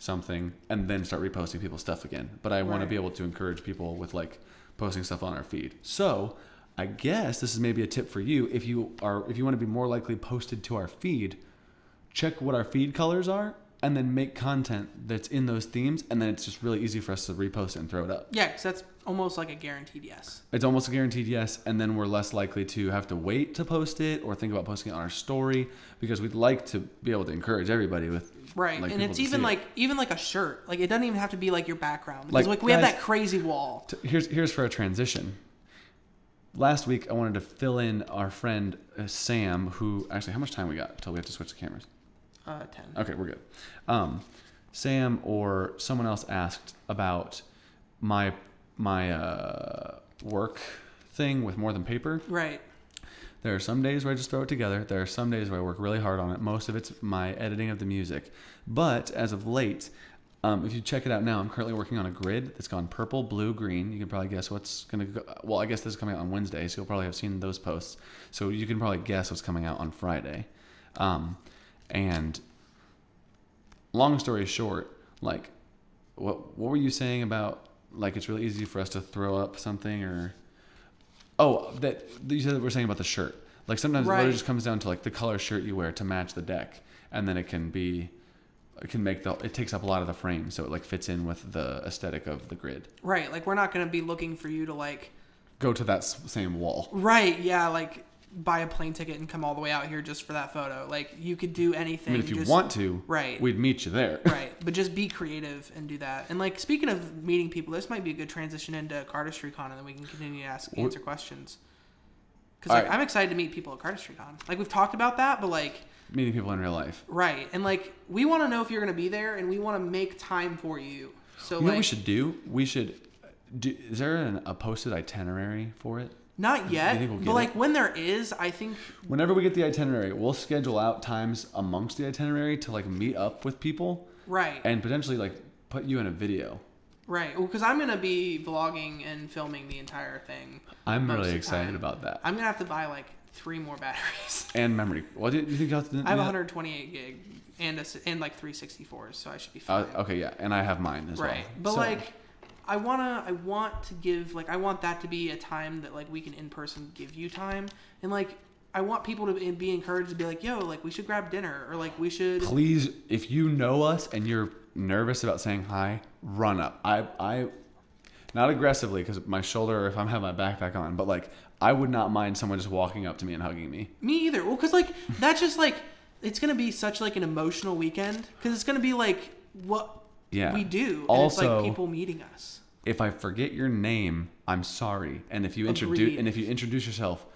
something, and then start reposting people's stuff again. But I want to be able to encourage people with like posting stuff on our feed. So I guess this is maybe a tip for you. If you want to be more likely posted to our feed, check what our feed colors are and then make content that's in those themes, and then it's just really easy for us to repost it and throw it up. Yeah, because that's almost like a guaranteed yes. It's almost a guaranteed yes, and then we're less likely to have to wait to post it or think about posting it on our story, because we'd like to be able to encourage everybody with right. Like, and it's even like a shirt. Like it doesn't even have to be like your background. Because like we have that crazy wall. Here's for a transition. Last week I wanted to fill in our friend Sam, who actually, how much time we got until we have to switch the cameras? 10. Okay, we're good. Sam or someone else asked about my work thing with More Than Paper. Right. There are some days where I just throw it together. There are some days where I work really hard on it. Most of it's my editing of the music. But as of late, if you check it out now, I'm currently working on a grid that's gone purple, blue, green. You can probably guess what's going to go. Well, I guess this is coming out on Wednesday, so you'll probably have seen those posts. So you can probably guess what's coming out on Friday. And long story short, like, what were you saying about, like, it's really easy for us to throw up something, or... Oh, that you said that we're saying about the shirt. Like sometimes it just comes down to like the color shirt you wear to match the deck, and then it takes up a lot of the frame, so it like fits in with the aesthetic of the grid. Right, like we're not going to be looking for you to like go to that same wall. Right, yeah, like buy a plane ticket and come all the way out here just for that photo. Like you could do anything. I mean, if you want to, right, we'd meet you there. Right, but just be creative and do that. And like speaking of meeting people, this might be a good transition into Cardistry Con, and then we can continue to answer questions. Because like, I'm excited to meet people at Cardistry Con. Like we've talked about that, but like meeting people in real life. Right, and like we want to know if you're going to be there, and we want to make time for you. So you know what we should do? We should do. Is there a posted itinerary for it? Not yet, but like when there is, I think... Whenever we get the itinerary, we'll schedule out times amongst the itinerary to like meet up with people. Right. And potentially like put you in a video. Right. Well, because I'm going to be vlogging and filming the entire thing. I'm really excited about that. I'm going to have to buy like 3 more batteries. And memory. What do you think you have to do? I have 128 gig and like 364s, so I should be fine. Okay, yeah. And I have mine as well. Right. But like... I want to give, like, I want that to be a time that, like, we can in person give you time. And, like, I want people to be encouraged to be like, yo, like, we should grab dinner, or, like, we should... Please, if you know us and you're nervous about saying hi, run up. Not aggressively, because my shoulder, or if I'm having my backpack on, but like I would not mind someone just walking up to me and hugging me. Me either. Well, because like that's just like it's gonna be such like an emotional weekend because it's gonna be like what we do. And Also, it's like people meeting us. If I forget your name, I'm sorry. And if you introduce yourself,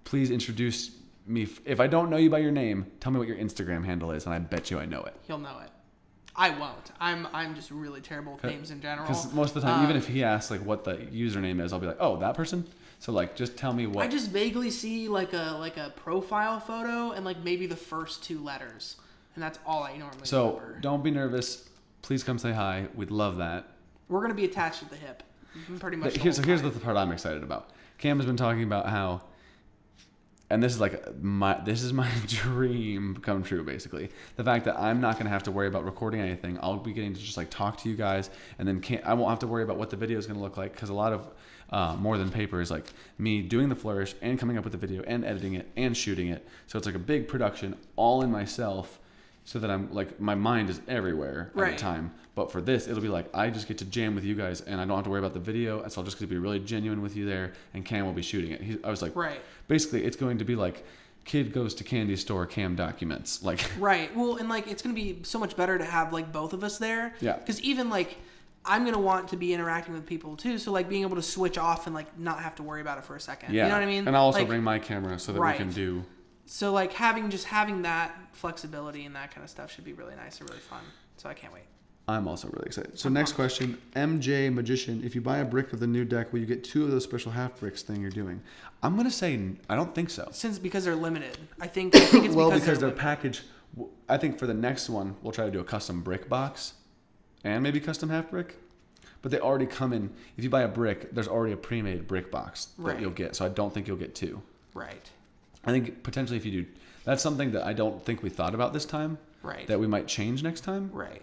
please introduce me. If I don't know you by your name, tell me what your Instagram handle is, and I bet you I know it. He'll know it. I won't. I'm just really terrible with names in general. Because most of the time, even if he asks like what the username is, I'll be like, oh, that person. So like, just tell me what. I just vaguely see like a profile photo and like maybe the first 2 letters, and that's all I normally remember. Don't be nervous. Please come say hi. We'd love that. We're gonna be attached at the hip. Pretty much. Here's the part I'm excited about. Cam has been talking about how. And this is like my dream come true, basically. The fact that I'm not going to have to worry about recording anything. I'll be getting to just like talk to you guys, and then I won't have to worry about what the video is going to look like, because a lot of More Than Paper is like me doing the flourish and coming up with the video and editing it and shooting it. So it's like a big production all in myself, so that I'm like my mind is everywhere at the time. But for this, it'll be like I just get to jam with you guys, and I don't have to worry about the video. So I'll just get to be really genuine with you there, and Cam will be shooting it. I was like, basically, it's going to be like kid goes to candy store, Cam documents, like. Right. Well, and like it's gonna be so much better to have like both of us there. Yeah. Because even like I'm gonna want to be interacting with people too, so like being able to switch off and like not have to worry about it for a second. Yeah. You know what I mean? And I'll also like, bring my camera so that we can do. So like having that flexibility and that kind of stuff should be really nice and really fun. So I can't wait. I'm also really excited. So next question, MJ Magician, if you buy a brick of the new deck, will you get 2 of those special half bricks thing you're doing? I'm going to say I don't think so. Because they're limited. I think it's well, because they're packaged. I think for the next one, we'll try to do a custom brick box and maybe custom half brick. But they already come in. If you buy a brick, there's already a pre-made brick box that you'll get. So I don't think you'll get 2. Right. I think potentially if you do, that's something that I don't think we thought about this time. Right. That we might change next time. Right.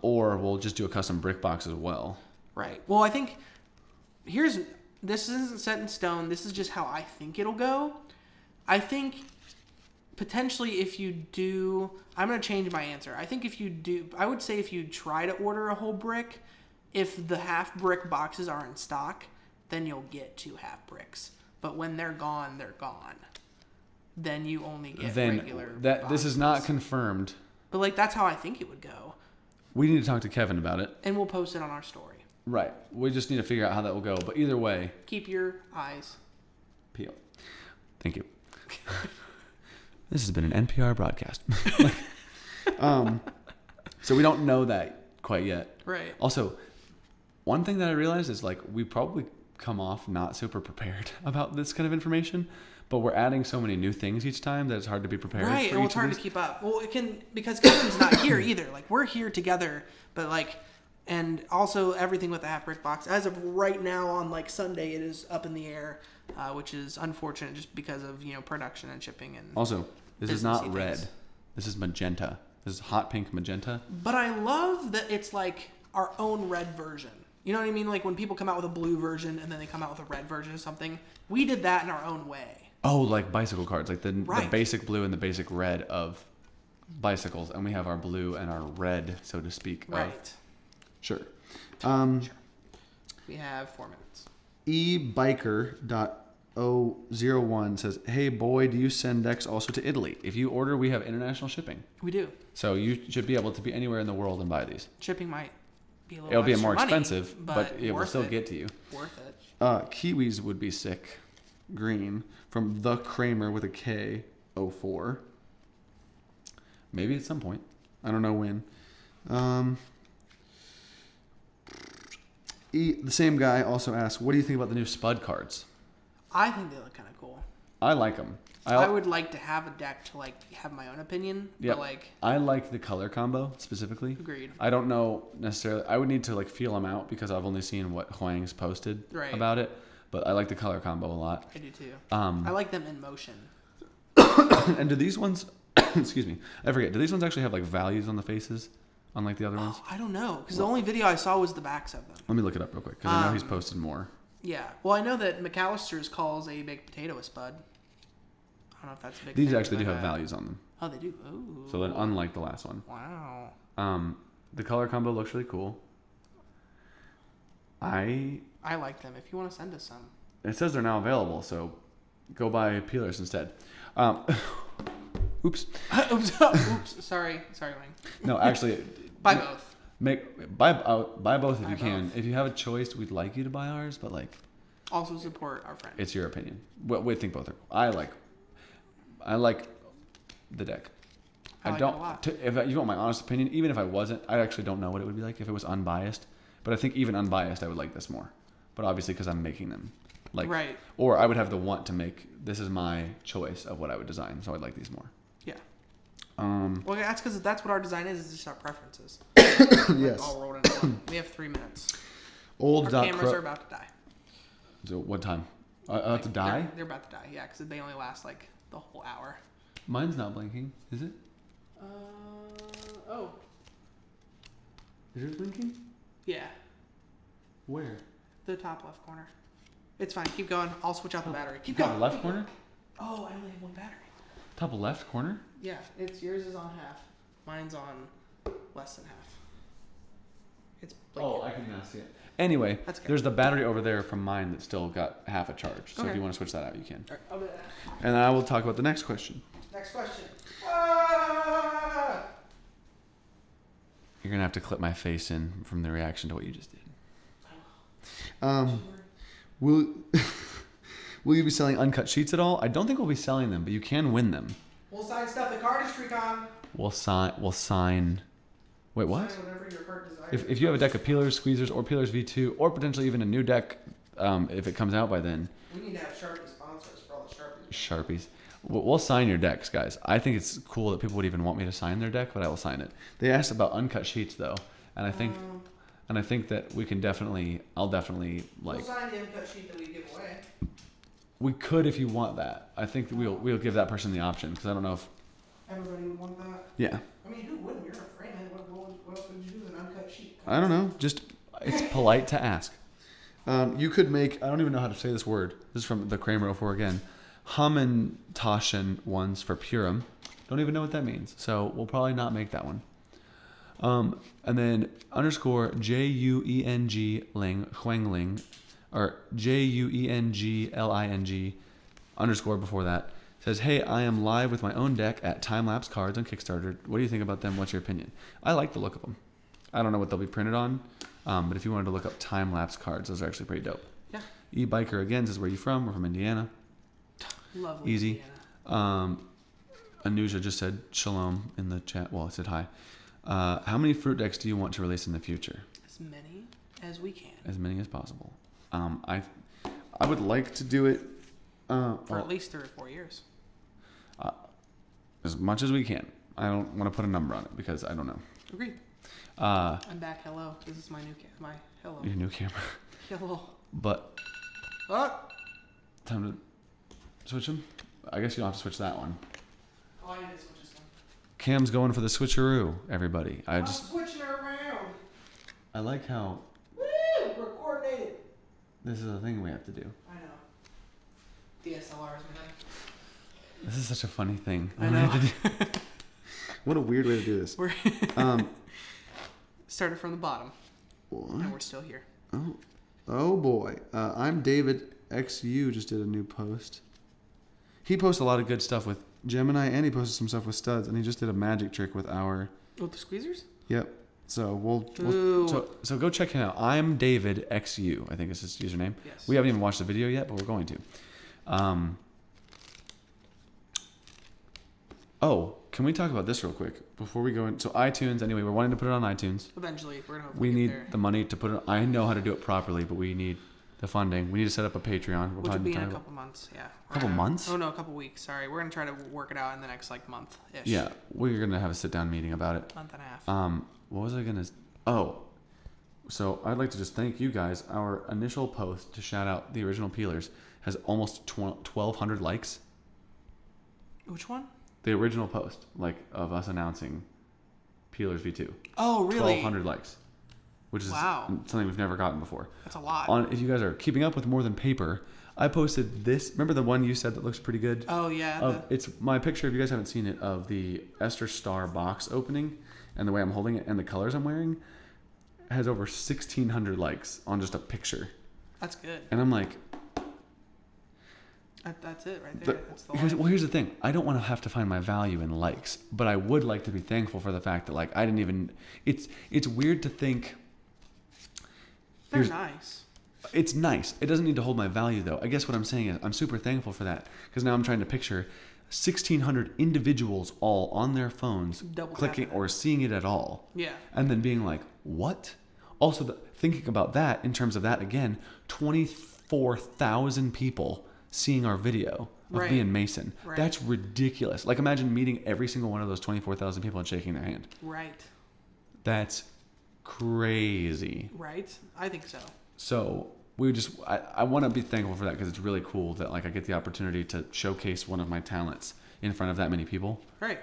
Or we'll just do a custom brick box as well. Right. Well, I think this isn't set in stone. This is just how I think it'll go. I think potentially if you do, I'm going to change my answer. I think if you do, I would say if you try to order a whole brick, if the half brick boxes are in stock, then you'll get 2 half bricks. But when they're gone, they're gone. Then you only get regular boxes. This is not confirmed. But like that's how I think it would go. We need to talk to Kevin about it. And we'll post it on our story. Right. We just need to figure out how that will go. But either way. Keep your eyes peeled. Thank you. This has been an NPR broadcast. So we don't know that quite yet. Right. Also, one thing that I realized is like we probably come off not super prepared about this kind of information. But we're adding so many new things each time that it's hard to be prepared. Right, for and it's hard to keep up. Well, it can because Kevin's not here either. Like we're here together, but like, and also everything with the half brick box. As of right now, on like Sunday, it is up in the air, which is unfortunate just because of production and shipping and. Also, this is not red. This is magenta. This is hot pink magenta. But I love that it's like our own red version. You know what I mean? Like when people come out with a blue version and then they come out with a red version of something. We did that in our own way. Oh, like bicycle cards, like the basic blue and the basic red of bicycles, and we have our blue and our red, so to speak. Right. Sure. We have 4 minutes. ebiker.001 says, "Hey boy, do you send decks also to Italy? If you order, we have international shipping. We do. So you should be able to be anywhere in the world and buy these. Shipping might be a little. It'll be extra more money, expensive, but it will still get to you. Worth it. Kiwis would be sick. Green from the Kramer with a K 04. Maybe at some point. I don't know when. The same guy also asked, what do you think about the new Spud cards? I think they look kind of cool. I like them. I would like to have a deck to like have my own opinion. Yeah. But like I like the color combo specifically. Agreed. I don't know necessarily. I would need to like feel them out because I've only seen what Huang's posted about it. But I like the color combo a lot. I do too. I like them in motion. And do these ones, excuse me, I forget, do these ones actually have like values on the faces? Unlike the other ones? I don't know. Because the only video I saw was the backs of them. Let me look it up real quick because I know he's posted more. Yeah. Well, I know that McAllister's calls a baked potato a spud. I don't know if that's a big These thing, actually do have values on them. Oh, they do? Oh. So then unlike the last one. Wow. The color combo looks really cool. I like them. If you want to send us some. It says they're now available, so go buy peelers instead. Oops. Oops. Sorry, Wayne. No, actually, Buy both. Buy both if you can. Both. If you have a choice, we'd like you to buy ours, but like, also support our friend. it's your opinion. We think both are. I like the deck. I like it a lot. If you want my honest opinion, even if I wasn't, I actually don't know what it would be like if it was unbiased. But I think even unbiased, I would like this more. But obviously, because I'm making them, like, right. Or I would have the want to make. This is my choice of what I would design, so I'd like these more. Yeah. Well, that's because that's what our design is. It's just our preferences. Yes. All rolled into one. We have 3 minutes. Old Our cameras are about to die. So what time? About to die? They're about to die. Yeah, because they only last like the whole hour. Mine's not blinking, is it? Oh. Is yours blinking? Yeah. Where? The top left corner. It's fine. Keep going. I'll switch out the battery. Keep Top going. left corner? Oh, I only have 1 battery. Top left corner? Yeah, yours is on half. Mine's on less than half. It's blinking. Oh, I can now see it. Anyway, That's okay. there's the battery over there from mine that still got half a charge. So Okay. if you want to switch that out, you can. All right, I'll do that. And then I will talk about the next question. Next question. Ah! You're going to have to clip my face in from the reaction to what you just did. Will will you be selling uncut sheets at all? I don't think we'll be selling them, but you can win them. We'll sign stuff at Cardistry Con. We'll sign. Wait, what? Sign whatever your heart desires. If you have a deck of peelers, squeezers, or peelers V2, or potentially even a new deck, if it comes out by then. We need to have Sharpie sponsors for all the Sharpies. Sharpies. We'll sign your decks, guys. I think it's cool that people would even want me to sign their deck, but I will sign it. They asked about uncut sheets though, and I think that we can definitely. I'll definitely like. We'll sign the uncut sheet that we give away. We could if you want that. I think that we'll give that person the option because I don't know if. Everybody would want that. Yeah. I mean, who wouldn't? You're a friend. What else would you do with an uncut sheet? I don't know. Just it's polite to ask. You could make. I don't even know how to say this word. This is from the Kramer 04 again. Hamantaschen ones for Purim. Don't even know what that means. So we'll probably not make that one. And then _ JUENG Ling Huangling or JUENGLING _ before that says, hey, I am live with my own deck at Time Lapse Cards on Kickstarter. What do you think about them? What's your opinion? I like the look of them. I don't know what they'll be printed on, but if you wanted to look up Time Lapse Cards, those are actually pretty dope. Yeah. E-Biker again says, where are you from? We're from Indiana. Lovely. Easy. Indiana. Anuja just said shalom in the chat. Well, it said hi. How many fruit decks do you want to release in the future? As many as we can. As many as possible. I would like to do it for at least 3 or 4 years. As much as we can. I don't want to put a number on it because I don't know. Agreed. I'm back. Hello. This is my new my hello. Your new camera. Hello. But What? time to switch them. I guess you don't have to switch that one. Oh, I need to switch this one. Cam's going for the switcheroo. Everybody. I'm switching her around. I like how. Woo! We're coordinated. This is a thing we have to do. I know. DSLRs, man. This is such a funny thing. I know. What a weird way to do this. We're started from the bottom. What? And we're still here. Oh boy. I'm David XU just did a new post. He posts a lot of good stuff with Gemini and he posted some stuff with studs and he just did a magic trick with our. With the squeezers? Yep. So we'll so go check him out. I'm David XU. I think is his username. Yes. We haven't even watched the video yet, but we're going to. Oh, can we talk about this real quick before we go in? So iTunes, anyway, we're wanting to put it on iTunes. Eventually, we're gonna. We need there. the money to put it. I know how to do it properly, but we need the funding. We need to set up a Patreon. Which will be in a couple months. Yeah. A couple months? Oh no, a couple weeks. Sorry, we're gonna try to work it out in the next month ish. Yeah, we're gonna have a sit down meeting about it. Month and a half. What was I gonna? Oh, so I'd like to just thank you guys. Our initial post to shout out the original peelers has almost 1,200 likes. Which one? The original post, like of us announcing Peelers V2. Oh, really? 1,200 likes, which is something we've never gotten before. That's a lot. If you guys are keeping up with More Than Paper, I posted this. Remember the one you said that looks pretty good? Oh yeah. It's my picture. If you guys haven't seen it, of the Esther Star box opening and the way I'm holding it and the colors I'm wearing. has over 1,600 likes on just a picture. That's good. And I'm like, that's it right there. That's the here's the thing. I don't want to have to find my value in likes, but I would like to be thankful for the fact that like I didn't even. It's weird to think. They're nice. It's nice. It doesn't need to hold my value though. I guess what I'm saying is I'm super thankful for that because now I'm trying to picture 1,600 individuals all on their phones clicking or seeing it at all. Yeah. And then being like, what? Also, thinking about that in terms of that again, 24,000 people seeing our video of me and Mason. Right. That's ridiculous. Like imagine meeting every single one of those 24,000 people and shaking their hand. Right. That's crazy. Right. I think so. So I want to be thankful for that because it's really cool that like I get the opportunity to showcase one of my talents in front of that many people. Right.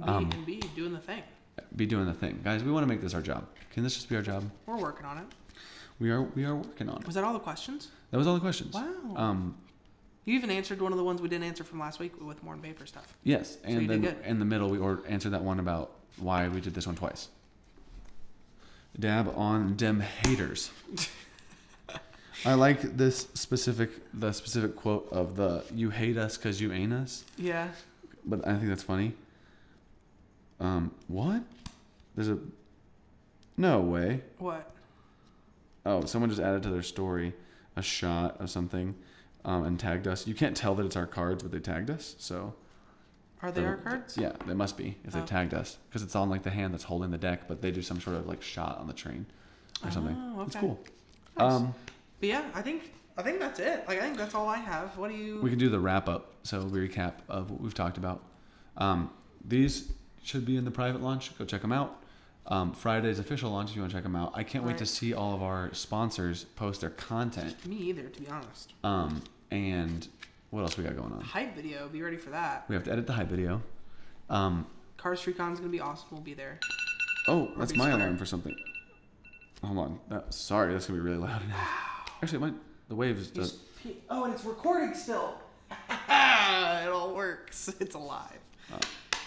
And be doing the thing. Be doing the thing. Guys, we want to make this our job. Can this just be our job? We're working on it. We are working on it. Was that all the questions? That was all the questions. Wow. You even answered one of the ones we didn't answer from last week with more and paper stuff. Yes. And so you then did good. In the middle we answered that one about why we did this one twice. Dab on dem haters. I like the specific quote of the "you hate us because you ain't us." Yeah. But I think that's funny. What? No way. What? Oh, someone just added to their story a shot of something, and tagged us. You can't tell that it's our cards, but they tagged us. So. Are they our cards? Yeah, they must be if they tagged us because it's on like the hand that's holding the deck, but they do some sort of like shot on the train or something. Okay. It's cool. Nice. But yeah, I think that's it. Like I think that's all I have. What do you? We can do the wrap up. So we recap of what we've talked about. These should be in the private launch. Go check them out. Friday's official launch if you want to check them out. I can't wait to see all of our sponsors post their content. Me either, to be honest. And what else we got going on? Hype video. Be ready for that. We have to edit the hype video. Cardistry Con's gonna be awesome. We'll be there. Oh, that's my alarm for something. Hold on. Sorry, that's gonna be really loud. Actually, the waves. Oh, and it's recording still. It all works. It's alive.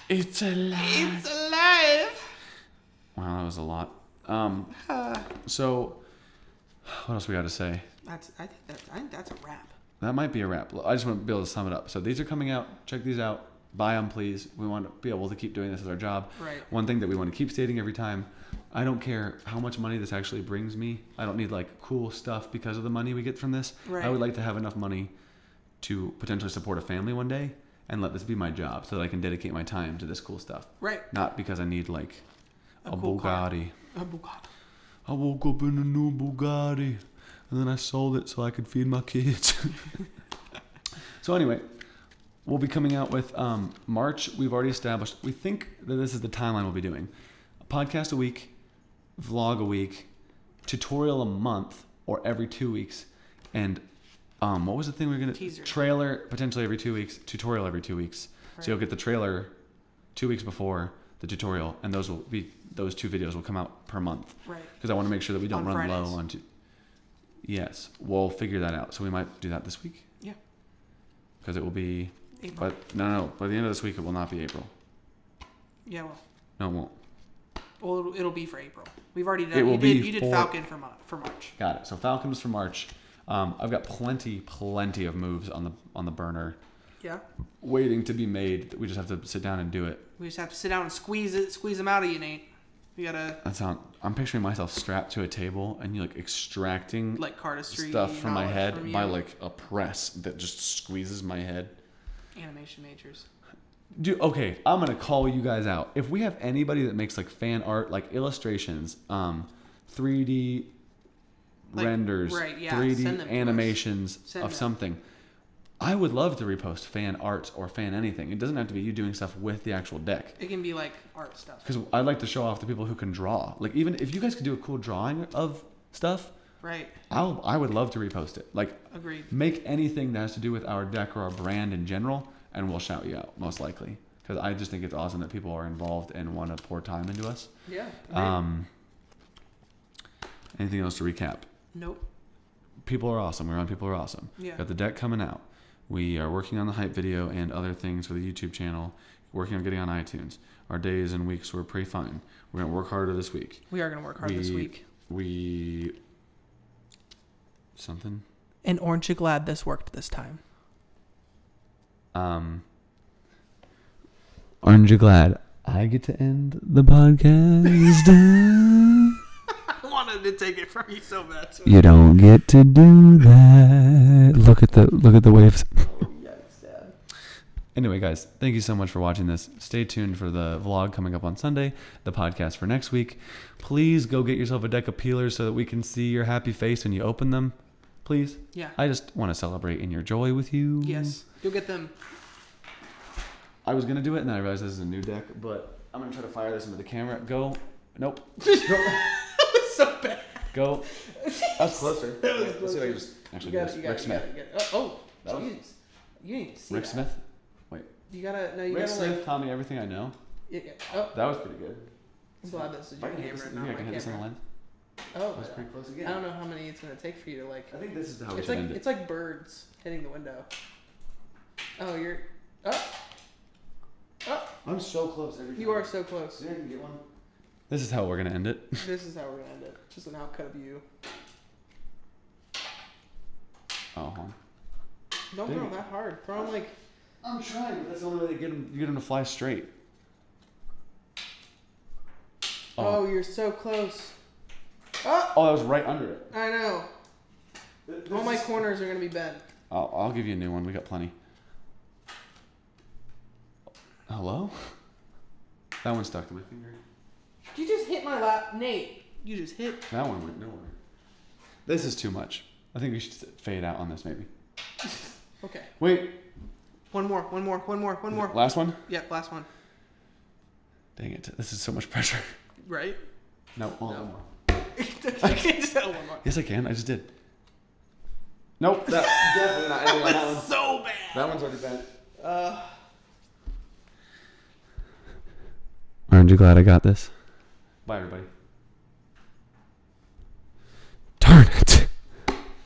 It's alive. It's alive. Wow, that was a lot. So, what else we got to say? I think that's a wrap. That might be a wrap. I just want to be able to sum it up. So these are coming out. Check these out. Buy them, please. We want to be able to keep doing this as our job. Right. One thing that we want to keep stating every time, I don't care how much money this actually brings me. I don't need like cool stuff because of the money we get from this. Right. I would like to have enough money to potentially support a family one day and let this be my job so that I can dedicate my time to this cool stuff. Right. Not because I need like a cool Bugatti. A Bugatti. I woke up in a new Bugatti and then I sold it so I could feed my kids. So anyway, we'll be coming out with March. We've already established. We think that this is the timeline we'll be doing. A podcast a week, vlog a week, tutorial a month or every 2 weeks, and what was the thing we were going to... Teaser. Trailer potentially every 2 weeks, tutorial every 2 weeks. Right. So you'll get the trailer 2 weeks before the tutorial, and those 2 videos will come out per month. Right. Because I want to make sure that we don't run Fridays. low on... Yes, we'll figure that out. So we might do that this week. Yeah. Because it will be... April. But no. By the end of this week, it will not be April. Yeah, well. No, it won't. Well, it'll be for April. We've already done... You did Falcon for March. Got it. So Falcon was for March. I've got plenty of moves on the burner. Yeah. Waiting to be made. We just have to sit down and do it. We just have to sit down and squeeze them out of you, Nate. You gotta... I'm picturing myself strapped to a table and you like extracting like Cardistry stuff from my head by like a press that just squeezes my head. Animation majors. Dude, okay, I'm gonna call you guys out. If we have anybody that makes like fan art, like illustrations, 3D renders, right, yeah. 3D animations of something, I would love to repost fan art or fan anything. It doesn't have to be you doing stuff with the actual deck. It can be like art stuff. Because I'd like to show off the people who can draw. Like even if you guys could do a cool drawing of stuff, right? I would love to repost it. Like, agreed. Make anything that has to do with our deck or our brand in general, and we'll shout you out most likely. Because I just think it's awesome that people are involved and want to pour time into us. Yeah. Anything else to recap? Nope. People are awesome. We're on People Are Awesome. Yeah. Got the deck coming out. We are working on the hype video and other things for the YouTube channel. Working on getting on iTunes. Our days and weeks were pretty fine. We're gonna work harder this week. We are gonna work hard this week. Something. And aren't you glad this worked this time? Aren't you glad I get to end the podcast? I wanted to take it from you so bad. You don't get to do that. Look at the waves. Yikes, Dad. Anyway, guys, thank you so much for watching this. Stay tuned for the vlog coming up on Sunday, the podcast for next week. Please go get yourself a deck of peelers so that we can see your happy face when you open them. Please. Yeah. I just want to celebrate in your joy with you. Yes. You'll get them. I was going to do it, and then I realized this is a new deck, but I'm going to try to fire this into the camera. Go. Nope. So bad. Go. That's closer. That was Let's see closer. if I can just actually do this. Rick Smith. Oh, That was- jeez. You need to see Rick that. Smith? Wait. You gotta, no, you Rick gotta Smith like, taught me everything I know. yeah, oh, That was pretty good. I'm glad this is If I your can hit camera, this, not I my can hit this on the camera. lens. Oh, That was pretty close again. I don't know how many it's gonna take for you to like. I think this is how we It's should like end it. it's like birds hitting the window. Oh, you're. Oh. Oh, I'm so close every time. you are so close. I can get one. This is how we're going to end it. This is how we're gonna end it. Just an outcut of you. Oh, huh. Don't Dang throw it. them that hard. Throw them like. I'm trying, but that's the only way to get him to fly straight. Oh, you're so close. Oh, Oh, that was right under it. I know. All my corners are gonna be bent. I'll give you a new one. We got plenty. Hello? That one stuck to my finger. You just hit my lap, Nate. You just hit. That one went nowhere. This is too much. I think we should fade out on this, maybe. Okay. Wait. One more. Last one? Yep, last one. Dang it. This is so much pressure. Right? No, No. one more. You can't tell one more. Yes, I can. I just did. Nope. That, definitely not ending on that one. So bad. That one's already bent. Aren't you glad I got this? Bye, everybody. Darn it.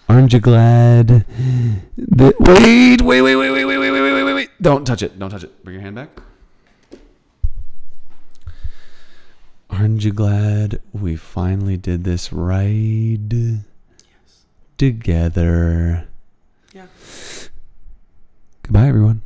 Aren't you glad that... Wait. Don't touch it. Don't touch it. Bring your hand back. Aren't you glad we finally did this ride Yes. together? Yeah. Goodbye, everyone.